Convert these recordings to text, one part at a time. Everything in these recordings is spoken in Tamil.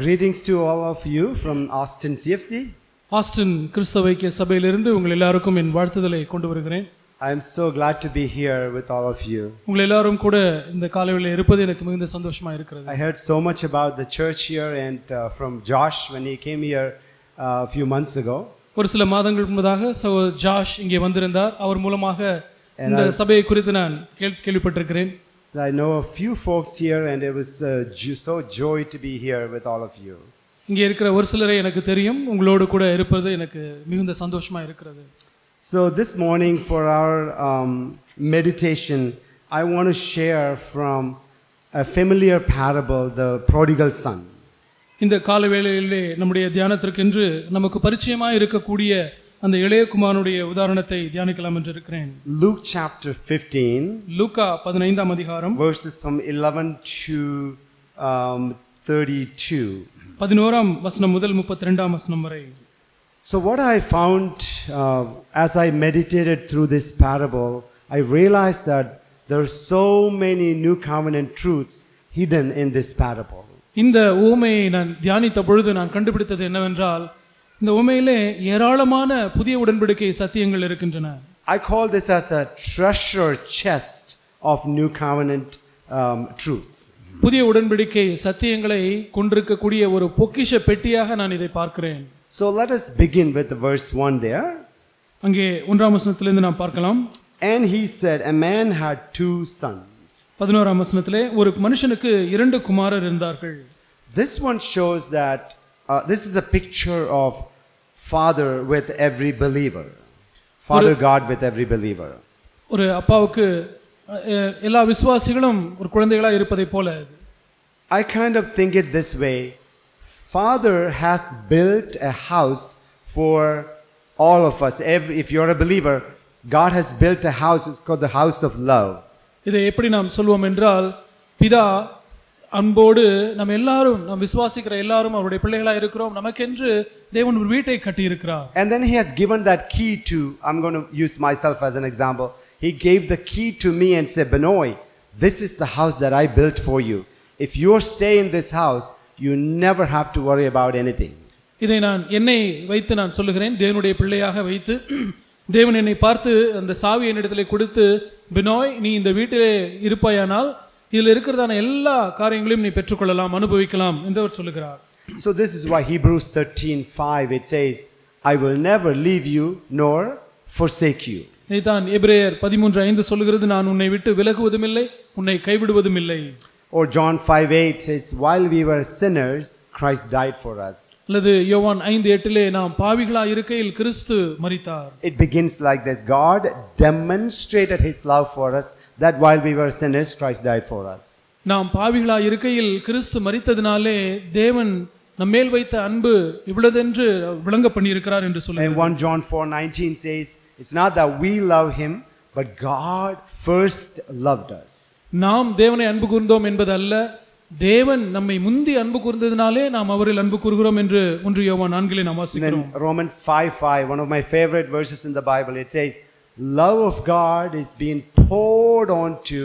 Greetings to all of you from Austin CFC. Austin கிறிஸ்தவ ஐக்கிய சபையிலிருந்து உங்கள் எல்லாருக்கும் என் வாழ்த்துதலை கொண்டு வருகிறேன். I am so glad to be here with all of you. உங்கள் எல்லாரும் கூட இந்த காலையில் இருப்பது எனக்கு மிகுந்த சந்தோஷமா இருக்கிறது. I heard so much about the church here and from Josh when he came here a few months ago. ஒரு சில மாதங்களுக்கு முன்னதாக ஜாஷ் இங்கே வந்திருந்தார். அவர் மூலமாக இந்த சபையை குறித்து நான் கேள்விப்பட்டிருக்கிறேன். I know a few folks here and it was so joy to be here with all of you. இங்கே இருக்கிற ஒரு சிலரை எனக்கு தெரியும். உங்களோடு கூட இருப்பது எனக்கு மிகுந்த சந்தோஷமா இருக்கிறது. So this morning for our meditation, I want to share from a familiar parable, the prodigal son. இந்த காலை வேளையிலே நம்முடைய தியானத்திற்கென்று நமக்கு பரிச்சயமாக இருக்கக்கூடிய அந்த இளைய குமாரனுடைய உதாரணத்தை தியானிக்கலாம் என்று இருக்கிறேன். Luke chapter 15, லூக்கா 15ஆம் அதிகாரம் verses from 11 to 32. 11ஆம் வசனம் முதல் 32ஆம் வசனம் வரை. So what I found as I meditated through this parable, I realized that there are so many new covenant truths hidden in this parable. இந்த உவமையை நான் தியானித்த பொழுது நான் கண்டுபிடித்தது என்னவென்றால், இந்த உவமையிலே ஏராளமான புதிய உடன்படிக்கை சத்தியங்கள் இருக்கின்றன. I call this as a treasure chest of new covenant truths. புதிய உடன்படிக்கை சத்தியங்களை கொண்டிருக்கக்கூடிய ஒரு பொக்கிஷ பெட்டியாக நான் இதை பார்க்கிறேன். So let us begin with the verse 1 there. அங்கே 1ஆம் வசனத்திலிருந்து நாம் பார்க்கலாம். And he said, a man had two sons. 11ஆம் வசனத்திலே ஒரு மனுஷனுக்கு 2 குமாரர் இருந்தார்கள். This one shows that this is a picture of Father with every believer. Father God with every believer. ஒரு அப்பாவுக்கு எல்லா விசுவாசிகளும் ஒரு குழந்தைகளா இருப்பதை போல. I kind of think it this way. Father has built a house for all of us. If you're a believer, God has built a house. It's called the house of love. இதை எப்படி நாம் சொல்வோம் என்றால், பிதா அன்போடு நம்ம எல்லாரும், நாம் விசுவாசிக்கிற எல்லாரும் அவருடைய பிள்ளைகளா இருக்கிறோம். நமக்கென்று தேவன் ஒரு வீட்டை கட்டி இருக்கிறார். And then he has given that key to, I'm going to use myself as an example. He gave the key to me and said, Benoy, this is the house that I built for you. If you stay in this house, you never have to worry about anything. இதை நான் என்னை வைத்து நான் சொல்லுகிறேன், தேவனுடைய பிள்ளையாக வைத்து தேவன் என்னை பார்த்து அந்த சாவி என்னிடத்திலே கொடுத்து, பினோய் நீ இந்த வீட்டிலே இருப்பாயானால் இதில் இருக்கிறதான எல்லா காரியங்களையும் நீ பெற்றுக்கொள்ளலாம், அனுபவிக்கலாம் என்று அவர் சொல்லுகிறார். So this is why Hebrews 13:5 it says, I will never leave you nor forsake you. இதைத்தான் எபிரேயர் 13:5 சொல்லுகிறது, நான் உன்னை விட்டு விலகுவதும் இல்லை, உன்னை கைவிடுவதும் இல்லை. Or John 5:8 says, while we were sinners, Christ died for us. அல்லது யோவான் 5:8 நாம் பாவிகளா இருக்கையில் கிறிஸ்து மரித்தார். It begins like this. God demonstrated his love for us, that while we were sinners, Christ died for us. நாம் பாவிகளா இருக்கையில் கிறிஸ்து மரித்ததினாலே தேவன் நம்மேல் வைத்த அன்பு இவ்வளதென்று விளங்க பண்ணியிருக்கிறார் என்று சொல்லுகிறார். And 1 John 4:19 says, it's not that we love him, but God first loved us. நாம் தேவனை அன்பு கூர்ந்தோம் என்பது அல்ல, தேவன் நம்மை முந்தி அன்பு கூர்ந்ததினாலே நாம் அவரில் அன்பு கூறுகிறோம் என்று 1 யோவான் 4 நாம் வாசிக்கிறோம். Romans 5:5, one of my favorite verses in the Bible, it says, love of God is being poured onto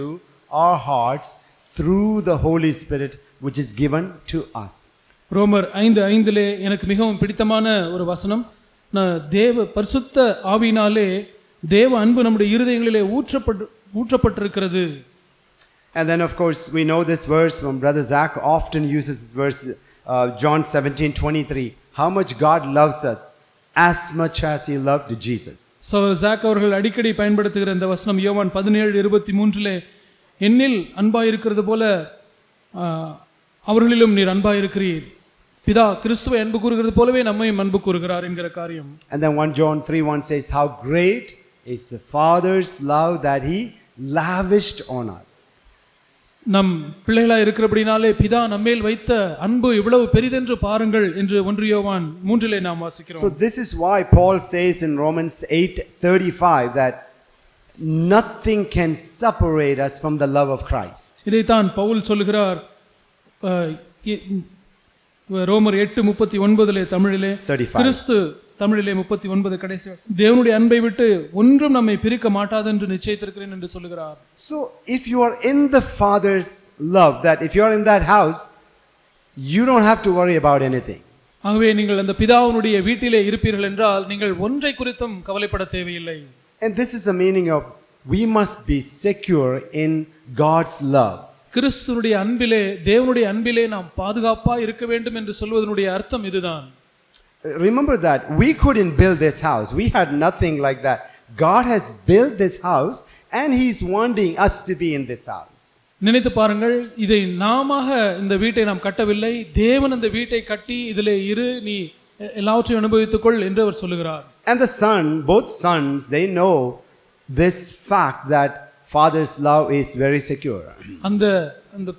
our hearts through the Holy Spirit which is given to us. ரோமர் 5:5 எனக்கு மிகவும் பிடித்தமான ஒரு வசனம். தேவ பரிசுத்த ஆவியினாலே தேவ அன்பு நம்முடைய இருதயங்களிலே ஊற்றப்பட்டிருக்கிறது. And then of course we know this verse from Brother Zach often uses this verse, John 17:23, how much God loves us as much as he loved Jesus. So Zach அவர்கள் அடிக்கடி பயன்படுத்துகிற இந்த வசனம் யோவான் 17:23 என்னில் அன்பாய் இருக்கிறது போல அவர்களிலும் நீர் அன்பாய் இருக்கிறீர். பிதா கிறிஸ்துவை அன்பு கூறுகிறது போலவே நம்மையும் அன்பு கூறுகிறார் என்கிற காரியம். And then 1 John 3:1 says, how great is the Father's love that he lavished on us. நம் பிள்ளைகளா இருக்கிறபடினாலே பிதா நம்மேல் வைத்த அன்பு இவ்வளவு பெரிதென்று பாருங்கள் என்று 1 யோவான் 3 நாம் வாசிக்கிறோம். So this is why Paul says in Romans 8:35 that nothing can separate us from the love of Christ. இதைத்தான் பவுல் சொல்லுகிறார் ரோமர் 8:39 தமிழிலே, கிறிஸ்து தமிழிலே 39 கடைசி, தேவனுடைய அன்பை விட்டு ஒன்றும் நம்மை பிரிக்க மாட்டாது என்று நிச்சயித்திருக்கிறேன் என்று சொல்லுகிறார். So if you are in the Father's love, that if you are in that house, you don't have to worry about anything. ஆகவே நீங்கள் அந்த பிதாவினுடைய வீட்டிலே இருப்பீர்கள் என்றால் நீங்கள் ஒன்றை குறித்தும் கவலைப்பட தேவையில்லை. And this is the meaning of we must be secure in God's love. கிறிஸ்துவினுடைய அன்பிலே, தேவனுடைய அன்பிலே நாம் பாதுகாப்பா இருக்க வேண்டும் என்று சொல்வதனுடைய அர்த்தம் இதுதான். Remember that we couldn't build this house. We had nothing like that. God has built this house and he is wanting us to be in this house. நினைத்து பாருங்கள், இதை நாமாக இந்த வீட்டை நாம் கட்டவில்லை. தேவன் அந்த வீட்டை கட்டி இதிலே இரு, நீ எல்லாவற்றையும் அனுபவித்துக்கொள் என்று அவர் சொல்லுகிறார். And the son, both sons, they know this fact that father's love is very secure. அந்த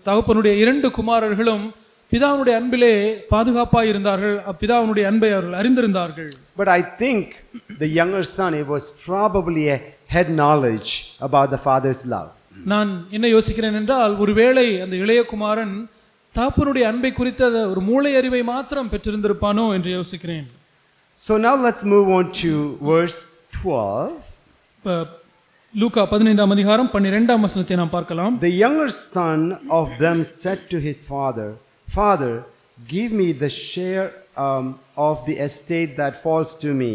தகப்பனுடைய இரண்டு குமாரர்களும் பிதாவுடைய அன்பிலே பாதுகாப்பாக இருந்தார்கள். பிதாவுடைய அன்பை அவர்கள் அறிந்திருந்தார்கள். But I think the younger son, it was probably a head knowledge about the father's love. நான் என்ன யோசிக்கிறேன் என்றால், ஒருவேளை அந்த இளைய குமாரன் தகப்பனுடைய அன்பை குறித்த ஒரு மூளை அறிவை மாத்திரம் பெற்றிருந்திருப்பானோ என்று யோசிக்கிறேன். So now let's move on to verse 12. லூக்கா 15ஆம் அதிகாரம் 12ஆம் வசனத்தை நாம் பார்க்கலாம். The younger son of them said to his father, Father, give me the share of the estate that falls to me.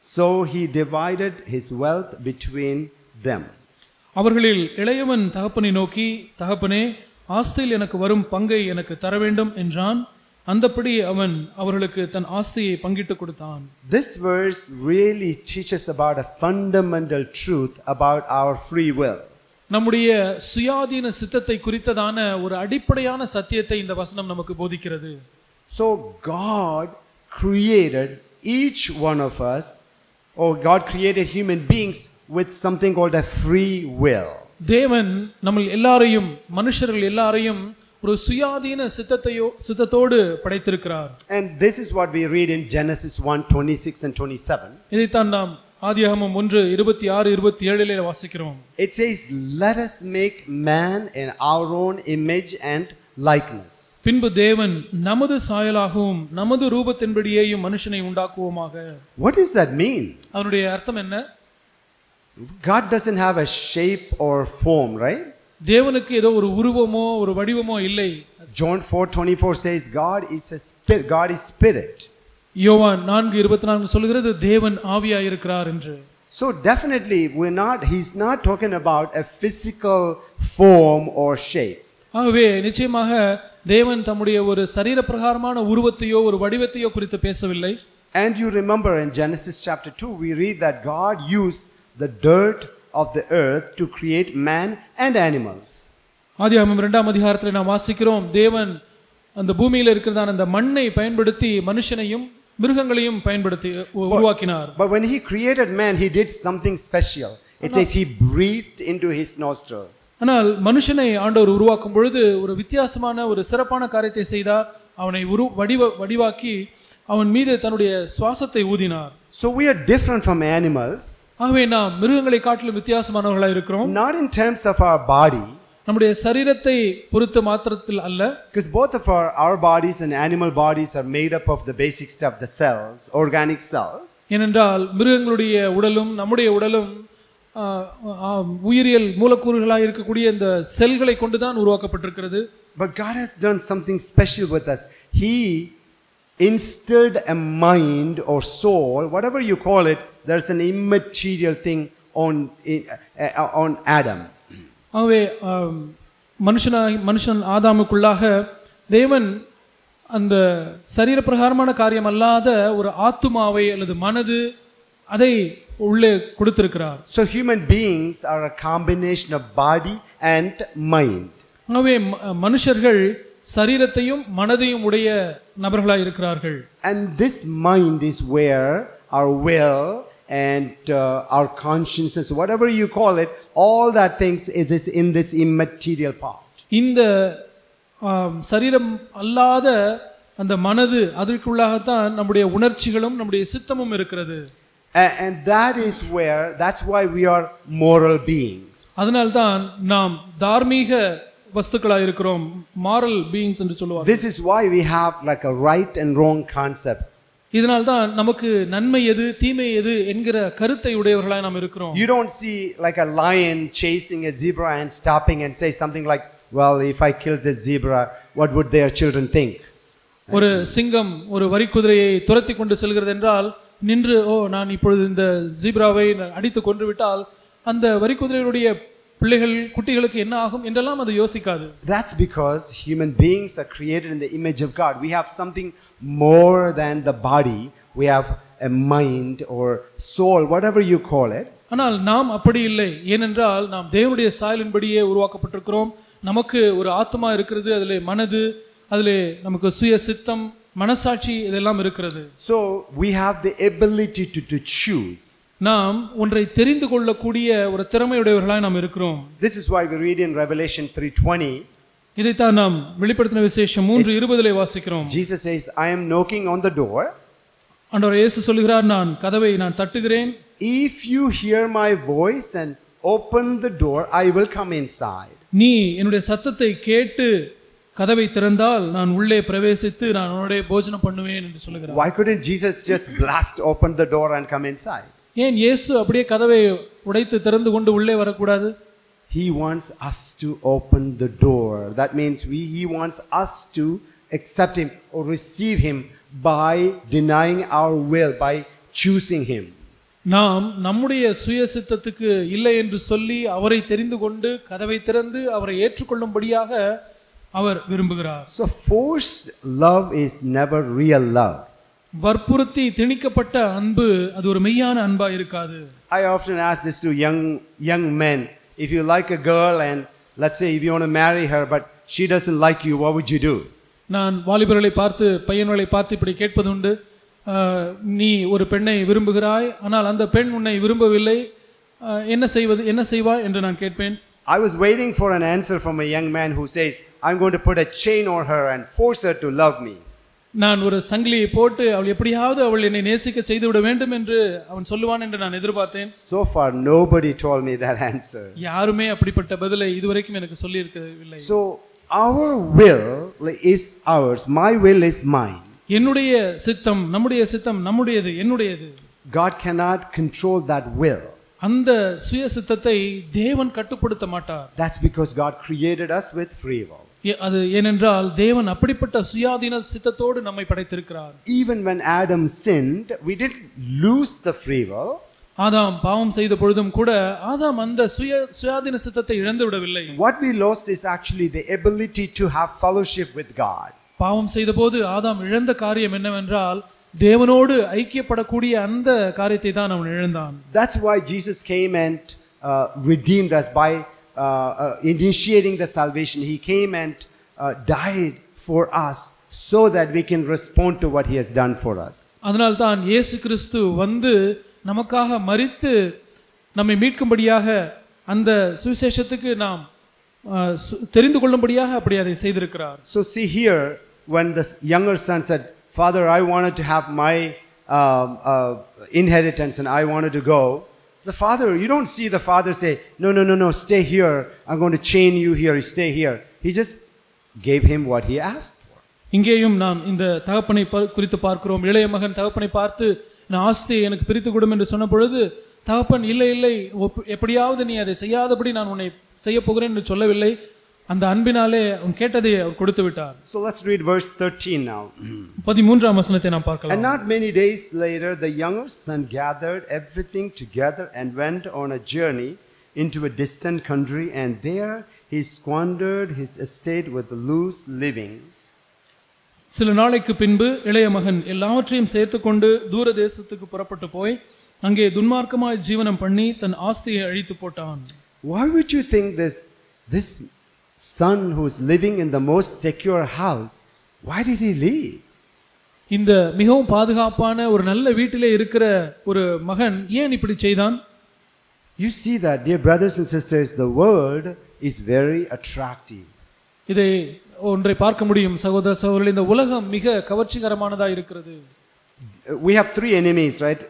So he divided his wealth between them. அவர்களில் இளையவன் தகப்பனை நோக்கி, தகப்பனே, ஆஸ்தியில் எனக்கு வரும் பங்கை எனக்கு தர வேண்டும் என்றான். அந்தப்படி அவன் அவர்களுக்கு தன் ஆஸ்தியை பங்கிட்டு கொடுத்தான். This verse really teaches about a fundamental truth about our free will. நம்முடைய சுயாதீன சித்தத்தை குறித்ததான ஒரு அடிப்படையான சத்தியத்தை இந்த வசனம் நமக்கு போதிக்கிறது. So God created each one of us, or God created human beings with something called a free will. தேவன் நம்ம எல்லாரையும், மனுஷர்கள் எல்லாரையும் ஒரு சுயாதீன சித்தத்தோடு படைத்திருக்கிறார். And this is what we read in Genesis 1:26 and 27. இதைத்தான் நாம் ஆதியாகமம் 1:26-27 வாசிக்கிறோம். It says, let us make man in our own image and likeness. பின்பு தேவன் நமது சாயலாகவும் நமது ரூபத்தின்படியேயும் மனுஷனை உண்டாக்குவோமாக. What does that mean? அதனுடைய அர்த்தம் என்ன? God doesn't have a shape or form, right? தேவனுக்கு ஏதோ ஒரு உருவமோ ஒரு வடிவமோ இல்லை. John 4:24 says God is a spirit. God is spirit. யோவான் 4:24 சொல்கிறது தேவன் ஆவியாய் இருக்கிறார் என்று. So definitely he's not talking about a physical form or shape. ஆகவே நிச்சயமாக தேவன் தம்முடைய ஒரு சரீர பிரகாரமான உருவத்தையோ ஒரு வடிவத்தையோ குறித்து பேசவில்லை. And you remember in Genesis chapter 2 we read that God used the dirt of the earth to create man and animals. ஆதியாகமம் 2ஆம் அதிகாரத்தில் நாம் வாசிக்கிறோம், தேவன் அந்த பூமியில இருக்கிறதான அந்த மண்ணை பயன்படுத்தி மனுஷனையும் மிருகங்களையும் பயன்படுத்தி உருவாக்கினார். But when he created man, he did something special. It says he breathed into his nostrils. ஆனால் மனுஷனை ஆண்டவர் உருவாக்கும் பொழுது ஒரு வித்தியாசமான ஒரு சிறப்பான காரியத்தை செய்தார். அவனை வடிவாக்கி அவன் மீது தன்னுடைய சுவாசத்தை ஊதினார். So we are different from animals. ஆகவே நாம் மிருகங்களை காட்டிலும் வித்தியாசமானவர்களாக இருக்கிறோம். Not in terms of our body. நம்முடைய சரீரத்தை பொறுத்த மாத்திரத்தில் அல்ல. Because both of our bodies and animal bodies are made up of the basic stuff, the cells, organic cells. ஏனென்றால் மிருகங்களுடைய உடலும் நம்முடைய உடலும் உயிரியல் மூலக்கூறுகளாக இருக்கக்கூடிய இந்த செல்களை கொண்டுதான் உருவாக்கப்பட்டிருக்கிறது. But God has done something special with us. He instilled a mind or soul, whatever you call it. There's an immaterial thing on Adam. ஆகவே மனுஷன் ஆதாமுக்குள்ளாக தேவன் அந்த சரீர பிரகாரமான காரியம் அல்லாத ஒரு ஆத்துமாவை அல்லது மனது அதை உள்ளே கொடுத்திருக்கிறார். So human beings are a combination of body and mind. ஆகவே மனுஷர்கள் சரீரத்தையும் மனதையும் உடைய நபர்களாக இருக்கிறார்கள். And this mind is where our will and our consciences, whatever you call it, all that things is in this immaterial part. இந்த சரீரம் அல்லாத அந்த மனது அதற்குள்ளாகத்தான் நம்முடைய உணர்ச்சிகளும் நம்முடைய சித்தமும் இருக்கிறது. And that's why we are moral beings. அதனால்தான் நாம் தார்மீக வஸ்துக்களாக இருக்கிறோம். moral beings என்று சொல்லுவாங்க. This is why we have like a right and wrong concepts. இதனால்தான் நமக்கு நன்மை எது தீமை எது என்கிற கருத்தை உடையவர்களாய் நாம் இருக்கிறோம். You don't see like a lion chasing a zebra and stopping and say something like, well, if I kill this zebra, what would their children think? ஒரு சிங்கம் ஒரு வரிக்குதிரையை துரத்தி கொண்டு செல்கிறது என்றால் நின்று நான் இப்பொழுது இந்த ஜீப்ராவை அடித்து கொன்று விட்டால் அந்த வரிக்குதிரையுடைய பிள்ளைகள் குட்டிகளுக்கு என்ன ஆகும் என்றெல்லாம் அது யோசிக்காது. That's because human beings are created in the image of God. We have something more than the body. We have a mind or soul, whatever you call it. ஆனால் நாம் அப்படி இல்லை. ஏனென்றால் நாம் தேவனுடைய சாயலின்படியே உருவாக்கப்பட்டிருக்கிறோம். நமக்கு ஒரு ஆத்மா இருக்கிறது, அதிலே மனது, அதிலே நமக்கு சுய சித்தம், மனசாட்சி இதெல்லாம் இருக்கிறது. So we have the ability to choose. நாம் ஒன்றை தெரிந்து கொள்ளக்கூடிய ஒரு திறமையுடையவர்களாய் நாம் இருக்கிறோம். This is why we read in Revelation 3:20. இதைத்தான் நாம் வெளிப்படுத்தின விசேஷம் 3:20 வாசிக்கிறோம். Jesus says, I am knocking on the door. ஆண்டவர் இயேசு சொல்கிறார், நான் கதவை நான் தட்டுகிறேன். If you hear my voice and open the door, I will come inside. நீ என்னுடைய சத்தத்தை கேட்டு கதவை திறந்தால் நான் உள்ளே பிரவேசித்து நான் உன்னோட போஜனம் பண்ணுவேன் என்று சொல்கிறார். Why couldn't Jesus just blast open the door and come inside? ஏன் இயேசு அப்படியே கதவை உடைத்து திறந்து கொண்டு உள்ளே வரக்கூடாது? He wants us to open the door. That means he wants us to accept him or receive him by denying our will, by choosing him. நாம் நம்முடைய சுய சித்தத்துக்கு இல்லை என்று சொல்லி அவரை தெரிந்து கொண்டு கதவை திறந்து அவரை ஏற்றுக்கொள்ளும்படியாக அவர் விரும்புகிறார். So forced love is never real love. வற்புறுத்தி திணிக்கப்பட்ட அன்பு அது ஒரு மெய்யான அன்பா இருக்காது. I often ask this to young men. If you like a girl and let's say if you want to marry her but she doesn't like you, what would you do? நான் வாலிபர்களை பார்த்து பையன்களை பார்த்து இப்படி கேட்பது உண்டு. நீ ஒரு பெண்ணை விரும்புகிறாய், ஆனால் அந்த பெண் உன்னை விரும்பவில்லை, என்ன செய்வாய் என்று நான் கேட்பேன். I was waiting for an answer from a young man who says, I'm going to put a chain on her and force her to love me. நான் ஒரு சங்கிலியை போட்டு அவள் எப்படியாவது அவள் என்னை நேசிக்க செய்து விட வேண்டும் என்று அவன் சொல்லுவான் என்று நான் எதிர்பார்த்தேன். So far nobody told me that answer. யாருமே அப்படிப்பட்ட பதிலை இதுவரைக்கும் எனக்கு சொல்லி இருக்கவில்லை. So our will is ours. My will is mine. என்னுடைய சித்தம் நம்முடைய சித்தம் நம்முடையது என்னுடையது. God cannot control that will. அந்த சுய சித்தத்தை தேவன் கட்டுப்படுத்த மாட்டார். That's because God created us with free will. அது ஏனென்றால் தேவன் அப்படிப்பட்ட சுயாதீன சித்தத்தோடு நம்மை படைத்திருக்கிறார். Even when Adam sinned, we didn't lose the free will. ஆதாம் பாவம் செய்த பொழுதும் கூட ஆதாம் அந்த சுயாதீன சித்தத்தை இழந்து விடவில்லை. What we lost is actually the ability to have fellowship with God. பாவம் செய்தபோது ஆதாம் இழந்த காரியம் என்னவென்றால் தேவனோடு ஐக்கியப்படக்கூடிய அந்த காரியத்தை தான் அவன் இழந்தான். That's why Jesus came and redeemed us by initiating the salvation. He came and died for us so that we can respond to what he has done for us. அதனால் தான் இயேசு கிறிஸ்து வந்து நமக்காக மரித்து நம்மை மீட்கும்படியாக அந்த சுவிசேஷத்துக்கு நாம் தெரிந்து கொள்ளும்படியாக அப்படி அதை செய்திருக்கிறார். So see here, when the younger son said, Father, I wanted to have my inheritance and I wanted to go. The father, you don't see the father say, no, stay here. I'm going to chain you here. Stay here. He just gave him what he asked for. இங்கேயும் நாம் இந்த தகப்பனை குறித்து பார்க்கிறோம். இளைய மகன் தகப்பனை பார்த்து நான் ஆஸ்தியை எனக்கு பிரித்து கொடும் என்று சொன்ன பொழுது தகப்பன் இல்லை எப்படியாவது நீ அதை செய்யாதபடி நான் உன்னை செய்ய போகிறேன் என்று சொல்லவில்லை. அந்த அன்பினாலே அவன் கேட்டதை அவர் கொடுத்து விட்டார். So let's read verse 13 now. 13ஆம் வசனத்தை நாம் பார்க்கலாம். And not many days later the younger son gathered everything together and went on a journey into a distant country, and there he squandered his estate with loose living. சில நாளைக்கு பின்பு இளைய மகன் எல்லாவற்றையும் சேர்த்துக்கொண்டு தூர தேசத்துக்கு புறப்பட்டு போய் அங்கே துன்மார்க்கமாய் ஜீவனம் பண்ணி தன் ஆஸ்தியை அழித்து போட்டான். Why would you think this son who is living in the most secure house, why did he leave? இந்த மிகவும் பாதுகாப்பான ஒரு நல்ல வீட்டிலே இருக்கிற ஒரு மகன் ஏன் இப்படி செய்தான்? You see that, dear brothers and sisters, the world is very attractive. இதை ஒன்றை பார்க்க முடியும் சகோதர சகோதரர்களே, இந்த உலகம் மிக கவர்ச்சிகரமானதா இருக்கிறது. We have three enemies, right?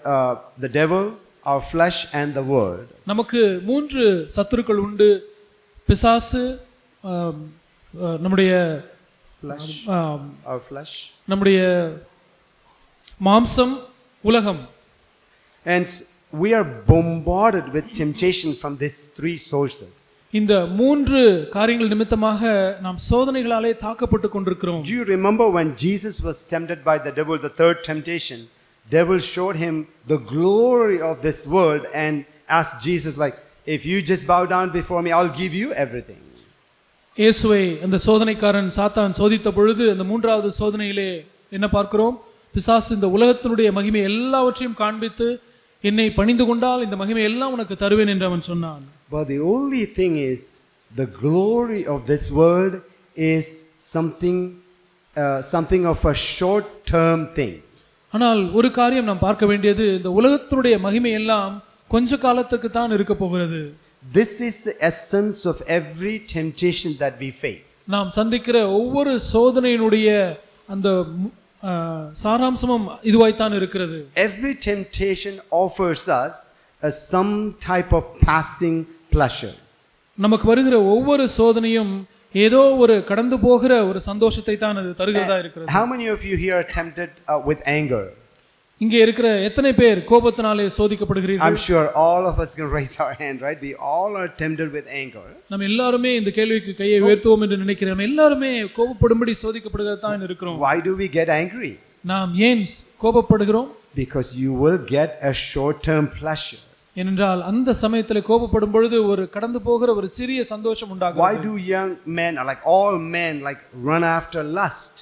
The devil, our flesh and the world. நமக்கு மூன்று சத்துருக்கள் உண்டு. பிசாசு, நம்முடைய flesh, our flesh, நம்முடைய மாம்சம், உலகம். And we are bombarded with temptation from these three sources. இந்த மூன்று காரியங்கள் நிமித்தமாக நாம் சோதனைகளாலே தாக்கப்பட்டு கொண்டிருக்கிறோம். Do you remember when Jesus was tempted by the devil, the third temptation? Devil showed him the glory of this world and asked Jesus like, if you just bow down before me, I'll give you everything. இயேசுவை அந்த சோதனைக்காரன் சாத்தான் சோதித்த பொழுது அந்த மூன்றாவது சோதனையிலே என்ன பார்க்கிறோம்? பிசாசு இந்த உலகத்தினுடைய மகிமை எல்லாவற்றையும் காண்பித்து என்னை பணிந்து கொண்டால் இந்த மகிமை எல்லாம் உனக்கு தருவேன் என்று அவன் சொன்னான். But the only thing is, the glory of this world is something of a short-term thing. ஆனால் ஒரு காரியம் நாம் பார்க்க வேண்டியது, இந்த உலகத்தினுடைய மகிமை எல்லாம் கொஞ்ச காலத்துக்கு தான் இருக்க போகிறது. This is the essence of every temptation that we face. நாம் சந்திக்கிற ஒவ்வொரு சோதனையினுடைய அந்த சாராம்சமும் இதுவாய்த்தான் இருக்கிறது. Every temptation offers us some type of passing pleasures. நமக்கு வருகிற ஒவ்வொரு சோதனையும் ஏதோ ஒரு கடந்து போகிற ஒரு சந்தோஷத்தை தான் அது தருகிறதா இருக்கிறது. How many of you here are tempted with anger? இங்கே இருக்கிற எத்தனை பேர் கோபத்தினாலே சோதிக்கப்படுகிறீர்கள்? I'm sure all of us can raise our hand, right? We all are tempted with anger. நம்ம எல்லாரும் இந்த கேள்விக்கு கையை உயர்த்துவோம் என்று நினைக்கிறோம். எல்லாரும் கோபப்படும்படி சோதிக்கப்படுகிறதா தான் இருக்கிறோம். Why do we get angry? நாம் ஏன் கோபப்படுகிறோம்? Because you will get a short-term pleasure. ஏனென்றால் அந்த சமயத்தில் கோபப்படும் பொழுது ஒரு கடந்து போகிற ஒரு சிறிய சந்தோஷம் உண்டாகும். Why do young men, like all men, like run after lust?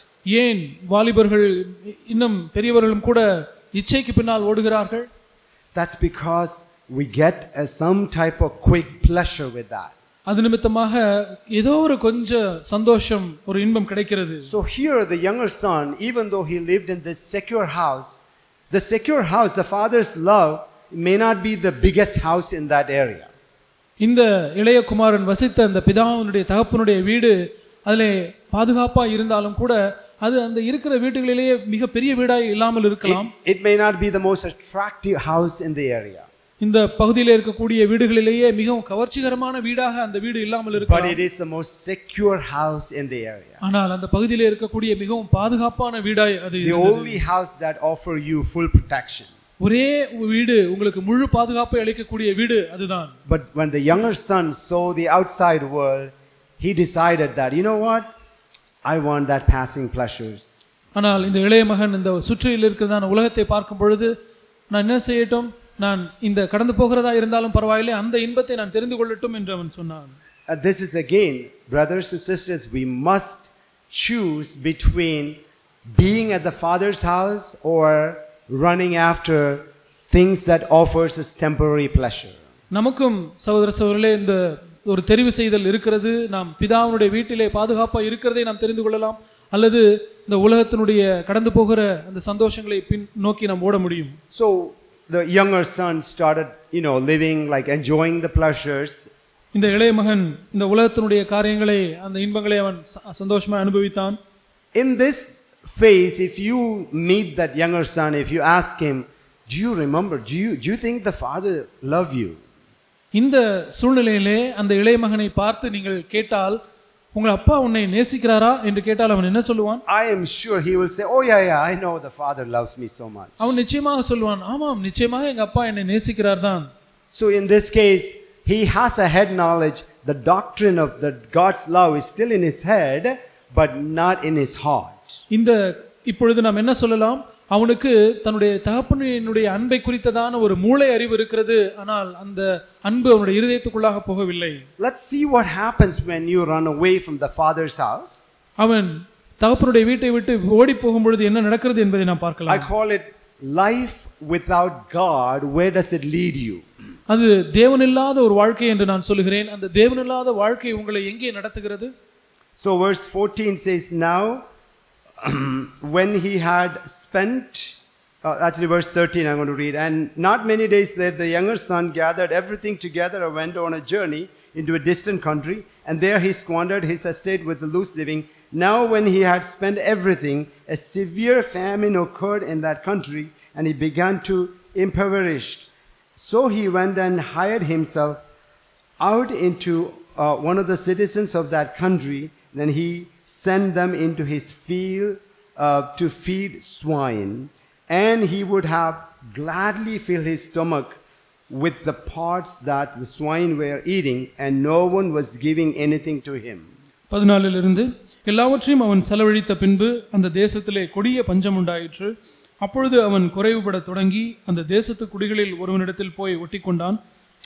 ஏன் வாலிபர்கள் இன்னும் பெரியவர்களும் கூட இச்சைக்கு பின்னால் ஓடுகிறார்கள்? That's because we get some type of quick pleasure with that. அது நிமித்தமாக ஏதோ ஒரு கொஞ்ச சந்தோஷம், ஒரு இன்பம் கிடைக்கிறது. So here the younger son, even though he lived in this secure house, the father's love may not be the biggest house in that area. இந்த இளைய குமாரன் வசித்த அந்த பிதாவினுடைய தகப்பனுடைய வீடு அதிலே பாதுகாப்பா இருந்தாலும் கூட அது அந்த இருக்கிற வீடுகளிலேயே மிக பெரிய வீடாய் இல்லாமல் இருக்கலாம். It may not be the most attractive house in the area. இந்த பகுதியில் இருக்கக்கூடிய வீடுகளிலேயே மிகவும் கவர்ச்சிகரமான வீடாக அந்த வீடு இல்லாமல் இருக்கலாம். But it is the most secure house in the area. ஆனால் அந்த பகுதியில் இருக்கக்கூடிய மிகவும் பாதுகாப்பான வீடாய் அது The only house that offer you full protection. ஒரே வீடு உங்களுக்கு முழு பாதுகாப்பை அளிக்கக்கூடிய வீடு அதுதான். But when the younger son saw the outside world, he decided that, you know what? I want that passing pleasures. ஆனால் இந்த இளைய மகன் இந்த சுற்றியில் இருக்கிறதான உலகத்தை பார்க்கும் பொழுது நான் என்ன செய்யட்டும், நான் இந்த கடந்து போகிறதா இருந்தாலும் பரவாயில்லை, அந்த இன்பத்தை நான் தெரிந்து கொள்ளட்டும் என்று அவன் சொன்னான். This is again, brothers and sisters, we must choose between being at the father's house or running after things that offers us temporary pleasure. நமக்கும் சகோதர சகோதரர்களே இந்த ஒரு தெரிவு செய்தல் இருக்கிறது. நாம் பிதாவினுடைய வீட்டிலே பாதுகாப்பா இருக்கிறதை நாம் தெரிந்து கொள்ளலாம், அல்லது இந்த உலகத்தினுடைய கடந்து போகிற அந்த சந்தோஷங்களை பின் நோக்கி நாம் ஓட முடியும். So the younger son started, living like enjoying the pleasures. இந்த இளைய மகன் இந்த உலகத்தினுடைய காரியங்களை, அந்த இன்பங்களை அவன் சந்தோஷமா அனுபவித்தான். In this phase, if you meet that younger son, if you ask him, do you remember, do you think the father love you? இந்த சூழ்நிலையிலே அந்த இளைய மகனை பார்த்து நீங்கள் கேட்டால், உங்கள் அப்பா உன்னை நேசிக்கிறாரா என்று கேட்டால் அவன் என்ன சொல்லுவான்? I am sure he will say, oh yeah, I know the father loves me so much. அவன் நிச்சயமாக சொல்லுவான், ஆமாம் நிச்சயமாக எங்க அப்பா என்னை நேசிக்கிறார் தான். So in this case, he has a head knowledge. The doctrine of the God's love is still in his head, but not in his heart. இந்த இப்பொழுது நாம் என்ன சொல்லலாம், அவனுக்கு தன்னுடைய தகப்பனுடைய அன்பை குறித்ததான ஒரு மூளை அறிவு இருக்கிறது, ஆனால் அந்த அன்பு அவனுடைய இருதயத்துக்குள்ளாக போகவில்லை. Let's see what happens when you run away from the father's house. அவன் தகப்பனுடைய வீட்டை விட்டு ஓடி போகும் பொழுது என்ன நடக்கிறது என்பதை நாம் பார்க்கலாம். I call it life without God. Where does it lead you? அது தேவனில்லாத ஒரு வாழ்க்கை என்று நான் சொல்கிறேன். அந்த தேவனில்லாத வாழ்க்கை உங்களை எங்கே நடத்துகிறது? So verse 14 says, now when he had spent, actually verse 13 I'm going to read, and not many days later the younger son gathered everything together and went on a journey into a distant country, and there he squandered his estate with the loose living. Now when he had spent everything, a severe famine occurred in that country, and he began to impoverish. So he went and hired himself out into one of the citizens of that country. Then he sent them into his field to feed swine, and he would have gladly filled his stomach with the pots that the swine were eating, and no one was giving anything to him. 14 எல்லாவற்றையும் அவன் செலவழித்த பின்பு அந்த தேசத்திலே கொடிய பஞ்சம் உண்டாயிற்று. அப்பொழுது அவன் குறைவுபட தொடங்கி அந்த தேசத்து குடிகளில் ஒருவனிடத்தில் போய் ஒட்டிக்கொண்டான்.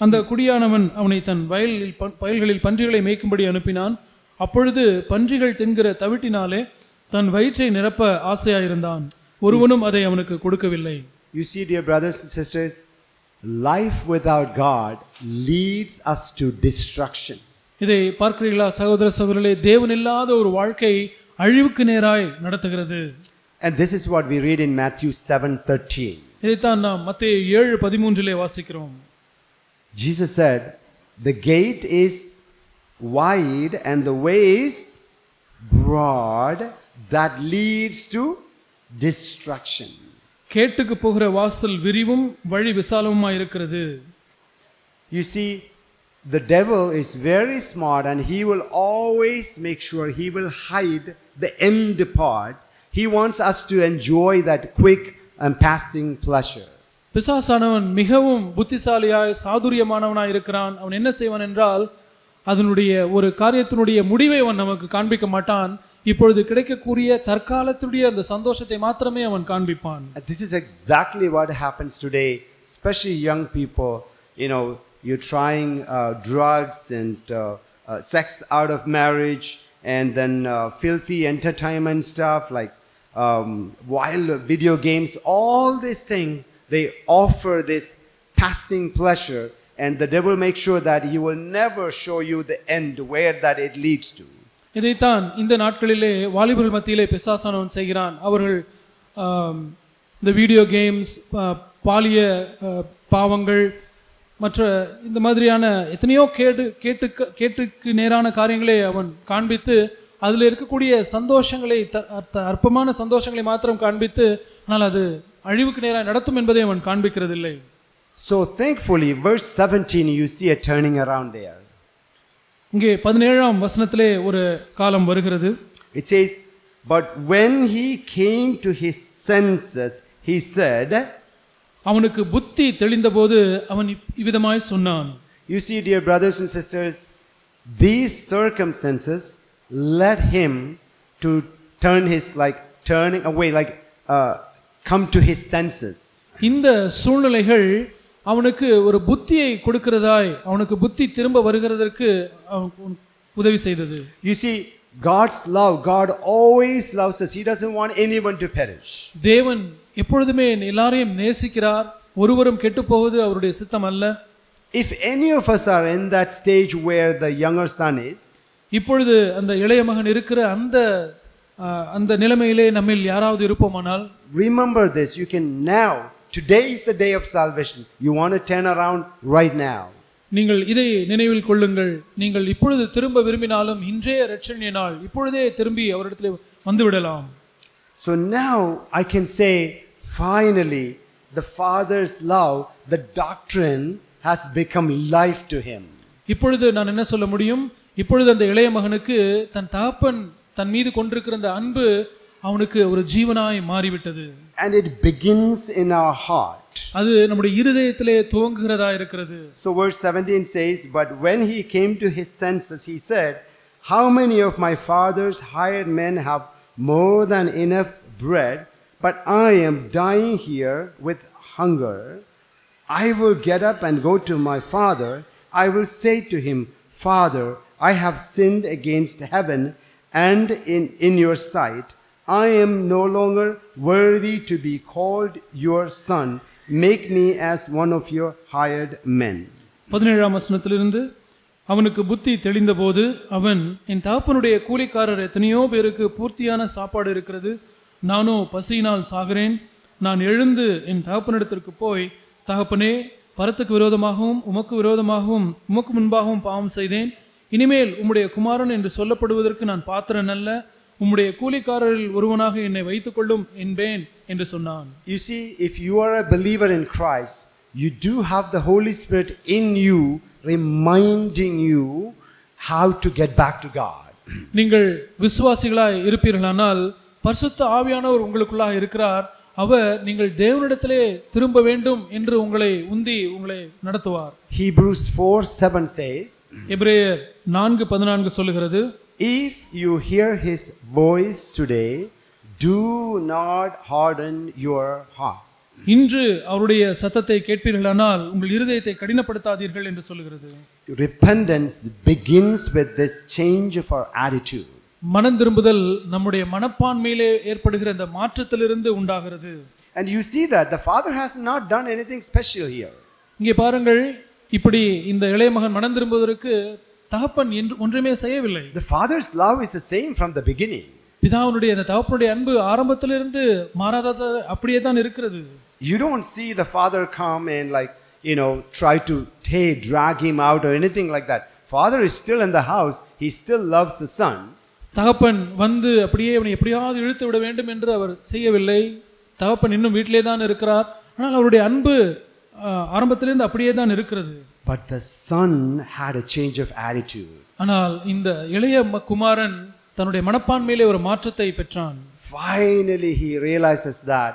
அந்த குடியானவன் அவனை தன் வயல்களில் பன்றிகளை மேய்க்கும்படி அனுப்பினான். அப்பொழுது பன்றிகள் தின்கிற தவிட்டினாலே தன் வயிற்றை நிரப்ப ஆசையாயிருந்தான். ஒருவனும் அதை அவனுக்கு கொடுக்கவில்லை. You see, dear brothers and sisters, life without God leads us to destruction. இதை பார்க்கிறீர்களா சகோதர சகோதரர்களே, தேவன் இல்லாத ஒரு வாழ்க்கை அழிவுக்கு நேராய் நடத்துகிறது. And this is what we read in Matthew 7:13. இதைத்தான் நாம் மத்தேயு 7:13 வாசிக்கிறோம். Jesus said, "The gate is wide and the way is broad that leads to destruction." கேட்டுக்கு போகிற வாசல் விரிவும் வழி விசாலமுமாய் இருக்கிறது. You see, the devil is very smart and he will always make sure he will hide the end part. He wants us to enjoy that quick and passing pleasure. பிசாசானவன் மிகவும் புத்திசாலியாய் சாதுரியமானவனாய் இருக்கிறான். அவன் என்ன செய்வான் என்றால், அதனுடைய ஒரு காரியத்தினுடைய முடிவை அவன் நமக்கு காண்பிக்க மாட்டான். இப்பொழுது கிடைக்கக்கூடிய தற்காலத்துடைய அந்த சந்தோஷத்தை மாத்திரமே அவன் காண்பிப்பான். This is exactly what happens today, especially young people. You know, you're trying drugs and sex out of marriage, and then filthy entertainment stuff like wild video games. All these things, they offer this passing pleasure, and the devil makes sure that he will never show you the end where that it leads to. இதைத்தான் இந்த நாட்களிலே வாலிபர்கள் மத்தியிலே பிசாசானவன் செய்கிறான். அவர்கள் இந்த வீடியோ கேம்ஸ், பாலிய பாவங்கள், மற்ற இந்த மாதிரியான எத்தனையோ கேட்டுக்கு நேரான காரியங்களை அவன் காண்பித்து அதில் இருக்கக்கூடிய சந்தோஷங்களை, அற்பமான சந்தோஷங்களை மாத்திரம் காண்பித்து, ஆனால் அது அழிவுக்கு நேராக நடத்தும் என்பதை அவன் காண்பிக்கிறதில்லை. So thankfully, verse 17, you see a turning around there. இங்கே 17ஆம் வசனத்திலே ஒரு காலம் வருகிறது. It says, "But when he came to his senses, he said," அவனுக்கு புத்தி தெளிந்தபோது அவன் இவ்விதமாய் சொன்னான். You see, dear brothers and sisters, these circumstances led him to turning away, come to his senses. இந்த சூழ்நிலைகள் அவனுக்கு ஒரு புத்தியை கொடுக்கிறதாய், அவனுக்கு புத்தி திரும்ப வருகிறதற்கு உதவி செய்தது. You see, God's love, God always loves us. He doesn't want anyone to perish. தேவன் எப்பொழுதுமே எல்லாரையும் நேசிக்கிறார். ஒருவரும் கெட்டு போவது அவருடைய சித்தம் அல்ல. If any of us are in that stage where the younger son is, இப்பொழுது அந்த இளைய மகன் இருக்கிற அந்த நிலைமையிலே நம்மில் யாராவது இருப்போமானால், remember this. You can now, today is the day of salvation. You want to turn around right now. நீங்கள் இதை நினைவில் கொள்ளுங்கள். நீங்கள் இப்பொழுது திரும்ப விரும்பினாலும் இன்றைய இரட்சணிய நாள், இப்பொழுதே திரும்பி அவரிடத்தில் வந்து விடலாம். So now I can say, finally, the Father's love, the doctrine has become life to him. இப்பொழுது நான் என்ன சொல்ல முடியும்? இப்பொழுது அந்த இளைய மகனுக்கு தன் தகப்பன் தன் மீது கொண்டிருக்கிற அந்த அன்பு அவனுக்கு ஒரு ஜீவனாய் மாறிவிட்டது. And it begins in our heart. அது நம்முடைய இருதயத்திலே துவங்குகிறதா இருக்கிறது. So verse 17 says, "But when he came to his senses, he said, How many of my father's hired men have more than enough bread, but I am dying here with hunger? I will get up and go to my father. I will say to him, Father, I have sinned against heaven and in your sight. I am no longer worthy to be called your son. Make me as one of your hired men." 17ஆம் வசனத்திலிருந்து, அவனுக்கு புத்தி தெளிந்தபோது அவன், என் தகப்பனுடைய கூலிக்காரர் எத்தனையோ பேருக்கு பூர்த்தியான சாப்பாடு இருக்கிறது, நானோ பசியினால் சாகிறேன். நான் எழுந்து என் தகப்பனிடத்திற்கு போய், தகப்பனே, பரத்துக்கு விரோதமாகவும் உமக்கு விரோதமாகவும் உமக்கு முன்பாகவும் பாவம் செய்தேன். இனிமேல் உம்முடைய குமாரன் என்று சொல்லப்படுவதற்கு நான் பாத்திரன் அல்ல. உம்முடைய கூலிக்காரரில் ஒருவனாக என்னை வைத்துக் கொள்ளும் என்பேன் என்று சொன்னான். You see, if you are a believer in Christ, you do have the Holy Spirit in you reminding you how to get back to God. நீங்கள் விசுவாசிகளாய் இருப்பீர்களானால் பரிசுத்த ஆவியானவர் உங்களுக்குள்ளாக இருக்கிறார். அவர் நீங்கள் தேவனிடத்திலே திரும்ப வேண்டும் என்று உங்களை உங்களை நடத்துவார். Hebrews 4:7 says, எபிரேயர் 4:14 சொல்லுகிறது, if you hear his voice today, do not harden your heart. இன்று அவருடைய சத்தத்தை கேட்பீர்களானால் உங்கள் இருதயத்தை கடினப்படுத்தாதீர்கள் என்று சொல்லுகிறது. Repentance begins with this change of our attitude. மனம் திரும்புதல் நம்முடைய மனப்பான்மையிலே ஏற்படுகிற இந்த மாற்றத்திலிருந்து உண்டாகிறது. And you see that the father has not done anything special here. இங்கே பாருங்கள், இப்படி இந்த இளைய மகன் மனம் திரும்புவதற்கு தகப்பன் ஒன்றுமே செய்யவில்லை. The father's love is the same from the beginning. பிதாவுடைய அந்த தகப்பனுடைய அன்பு ஆரம்பத்திலிருந்து மாறாத அப்படியே தான் இருக்கிறது. You don't see the father come and try to drag him out or anything like that. Father is still in the house. He still loves the son. தகப்பன் வந்து அப்படியே அவனை எப்படியாவது இழுத்து விட வேண்டும் என்று அவர் செய்யவில்லை. தகப்பன் இன்னும் வீட்டிலே தான் இருக்கிறார். ஆனால் அவருடைய அன்பு ஆரம்பத்திலிருந்து அப்படியே தான் இருக்கிறது. But the son had a change of attitude. ஆனால் இந்த இளைய குமாரன் தன்னுடைய மனப்பான்மையிலே ஒரு மாற்றத்தை பெற்றான். Finally he realizes that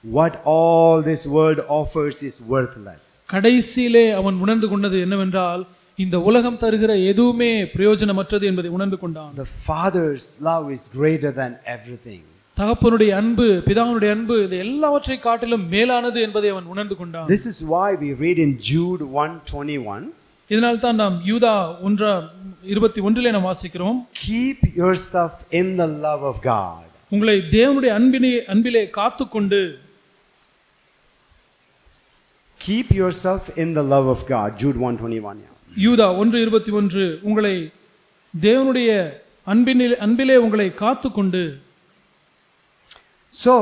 what all this world offers is worthless. கடைசியிலே அவன் உணர்ந்து கொண்டது என்னவென்றால் இந்த உலகம் தருகிற எதுவுமே பிரயோஜனமற்றது என்பதை உணர்ந்து கொண்டான். The father's love is greater than everything. தகப்பனுடைய அன்பு, பிதாவுடைய அன்பு இது எல்லாவற்றை காட்டிலும் மேலானது என்பதை அவன் உணர்ந்து கொண்டான். This is why we read in Jude 1:21. இதனால் தான் நாம் யூதா 1:21 நாம் வாசிக்கிறோம். Keep yourself in the love of God. உங்களை தேவனுடைய அன்பிலே காத்துக்கொண்டு. Keep yourself in the love of God. Jude 1:21. யூதா 1:21 உங்களை தேவனுடைய அன்பிலே உங்களை காத்துக்கொண்டு. So